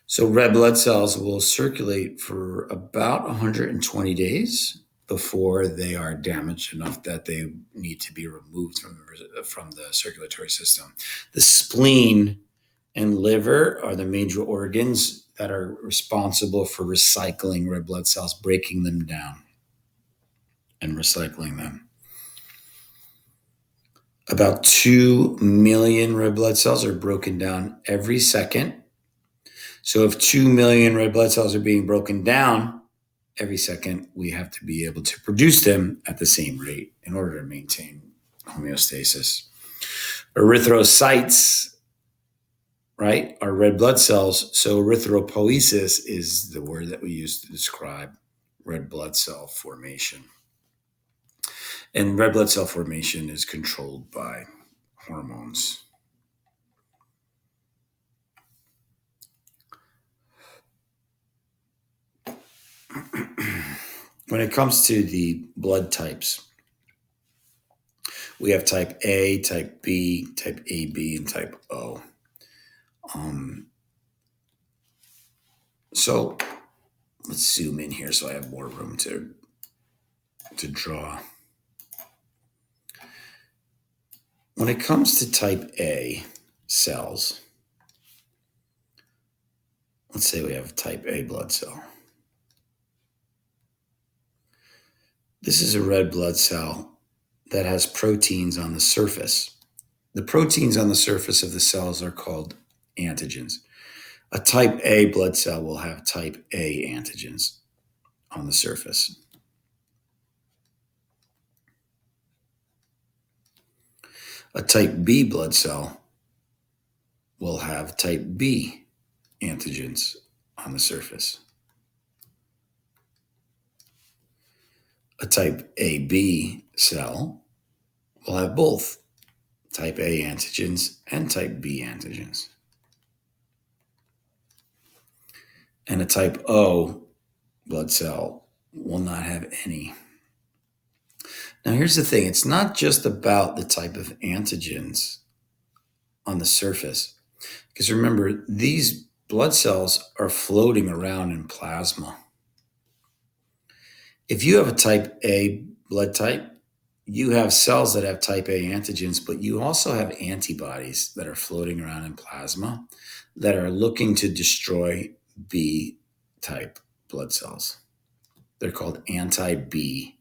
So red blood cells will circulate for about 120 days before they are damaged enough that they need to be removed from the circulatory system. The spleen and liver are the major organs that are responsible for recycling red blood cells, breaking them down and recycling them. About 2 million red blood cells are broken down every second. So if 2 million red blood cells are being broken down every second, we have to be able to produce them at the same rate in order to maintain homeostasis. Erythrocytes, right, are red blood cells. So erythropoiesis is the word that we use to describe red blood cell formation. And red blood cell formation is controlled by hormones. When it comes to the blood types, we have type A, type B, type AB, and type O. So let's zoom in here so I have more room to draw. When it comes to type A cells, let's say we have type A blood cell. This is a red blood cell that has proteins on the surface. The proteins on the surface of the cells are called antigens. A type A blood cell will have type A antigens on the surface. A type B blood cell will have type B antigens on the surface. A type AB cell will have both type A antigens and type B antigens. And a type O blood cell will not have any. Now, here's the thing. It's not just about the type of antigens on the surface. Because remember, these blood cells are floating around in plasma. If you have a type A blood type, you have cells that have type A antigens, but you also have antibodies that are floating around in plasma that are looking to destroy B type blood cells. They're called anti-B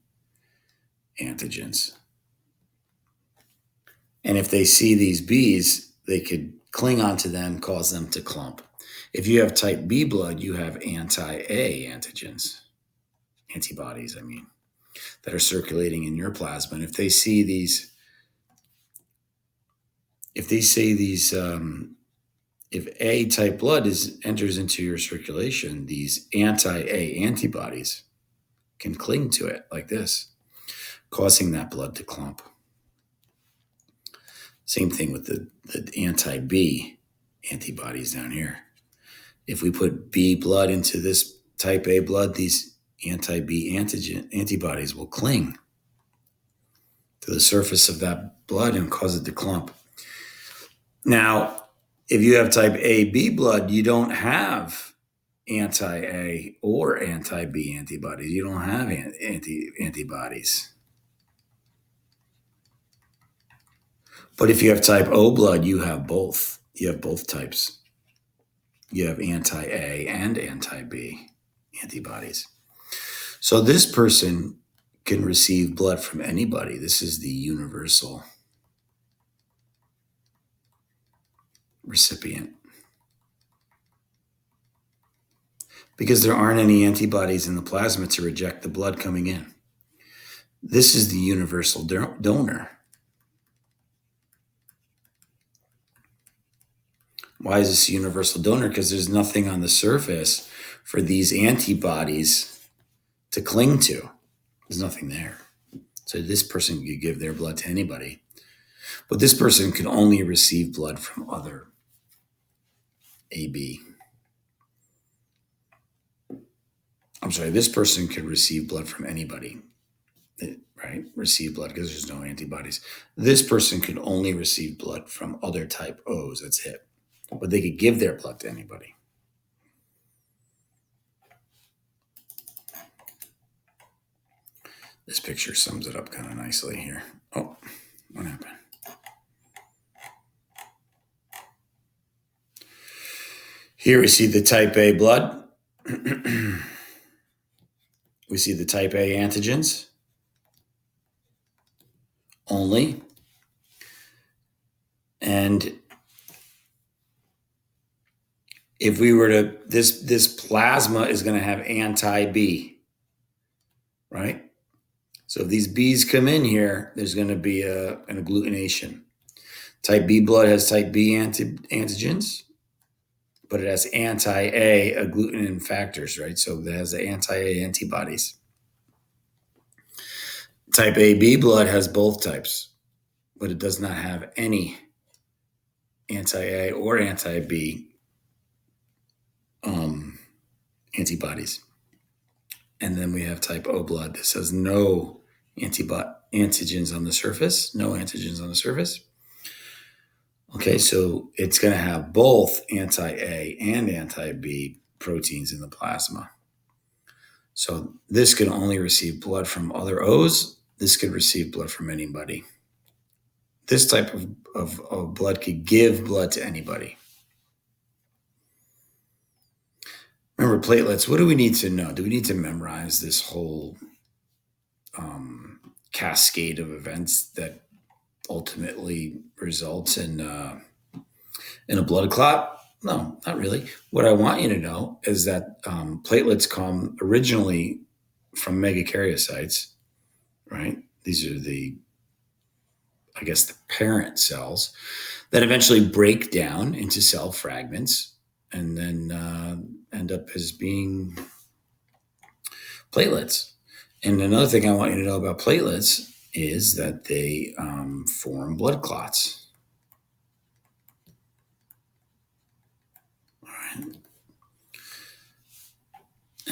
antigens. And if they see these Bs, they could cling onto them, cause them to clump. If you have type B blood, you have anti-A antigens, antibodies, that are circulating in your plasma. And if they see these, if A type blood enters into your circulation, these anti-A antibodies can cling to it like this, causing that blood to clump. Same thing with the anti-B antibodies down here. If we put B blood into this type A blood, these anti-B antibodies will cling to the surface of that blood and cause it to clump. Now, if you have type AB blood, you don't have anti-A or anti-B antibodies. You don't have antibodies. But if you have type O blood, you have both. You have both types. You have anti-A and anti-B antibodies. So this person can receive blood from anybody. This is the universal recipient. Because there aren't any antibodies in the plasma to reject the blood coming in. This is the universal donor. Why is this a universal donor? Because there's nothing on the surface for these antibodies to cling to. There's nothing there. So this person could give their blood to anybody. But this person can only receive blood from other AB. This person could receive blood from anybody, right? Receive blood because there's no antibodies. This person could only receive blood from other type O's. That's it. But they could give their blood to anybody. This picture sums it up kind of nicely here. Oh, what happened? Here we see the type A blood. We see the type A antigens only. And if we were to, this plasma is going to have anti-B, right? So if these Bs come in here, there's going to be an agglutination. Type B blood has type B antigens, but it has anti-A agglutinin factors, right? So it has the anti-A antibodies. Type AB blood has both types, but it does not have any anti-A or anti-B antibodies. And then we have type O blood. This has no antigens on the surface, no antigens on the surface. Okay, so it's going to have both anti-A and anti-B proteins in the plasma. So this can only receive blood from other O's. This could receive blood from anybody. This type of blood could give blood to anybody. Remember platelets, what do we need to know? Do we need to memorize this whole cascade of events that ultimately results in a blood clot? No, not really. What I want you to know is that platelets come originally from megakaryocytes, right? These are the parent cells that eventually break down into cell fragments and then end up as being platelets. And another thing I want you to know about platelets is that they form blood clots. All right.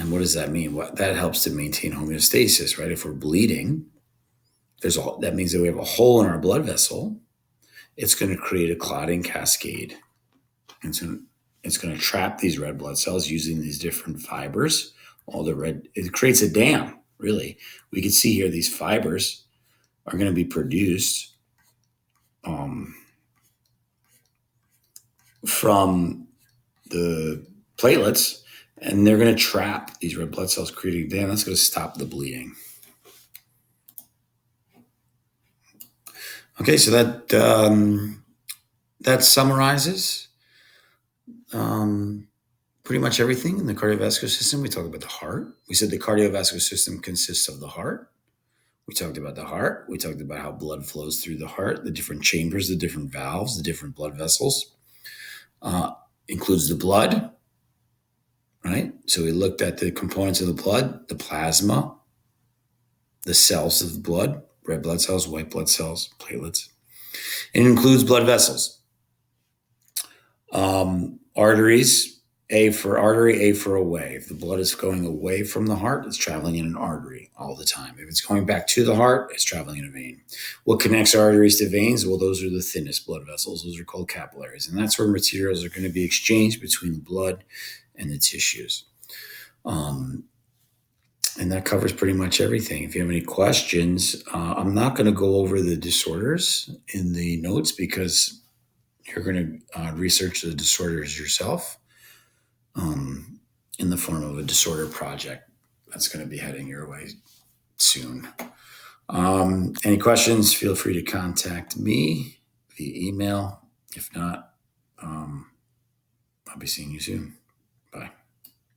And what does that mean? What that helps to maintain homeostasis, right? If we're bleeding, that means that we have a hole in our blood vessel. It's going to create a clotting cascade. And so it's going to trap these red blood cells using these different fibers. It creates a dam, really. We can see here these fibers are going to be produced from the platelets, and they're going to trap these red blood cells, creating a dam. That's going to stop the bleeding. Okay, so that summarizes pretty much everything in the cardiovascular system. We talked about the heart. We said the cardiovascular system consists of the heart. We talked about the heart. We talked about how blood flows through the heart, the different chambers, the different valves, the different blood vessels. Includes the blood, right? So we looked at the components of the blood, the plasma, the cells of the blood, red blood cells, white blood cells, platelets. It includes blood vessels. Arteries, A for artery, A for away. If the blood is going away from the heart, it's traveling in an artery all the time. If it's going back to the heart, it's traveling in a vein. What connects arteries to veins? Well, those are the thinnest blood vessels. Those are called capillaries. And that's where materials are going to be exchanged between the blood and the tissues. And that covers pretty much everything. If you have any questions, I'm not going to go over the disorders in the notes because you're going to research the disorders yourself in the form of a disorder project that's going to be heading your way soon. Any questions, feel free to contact me via email. If not, I'll be seeing you soon.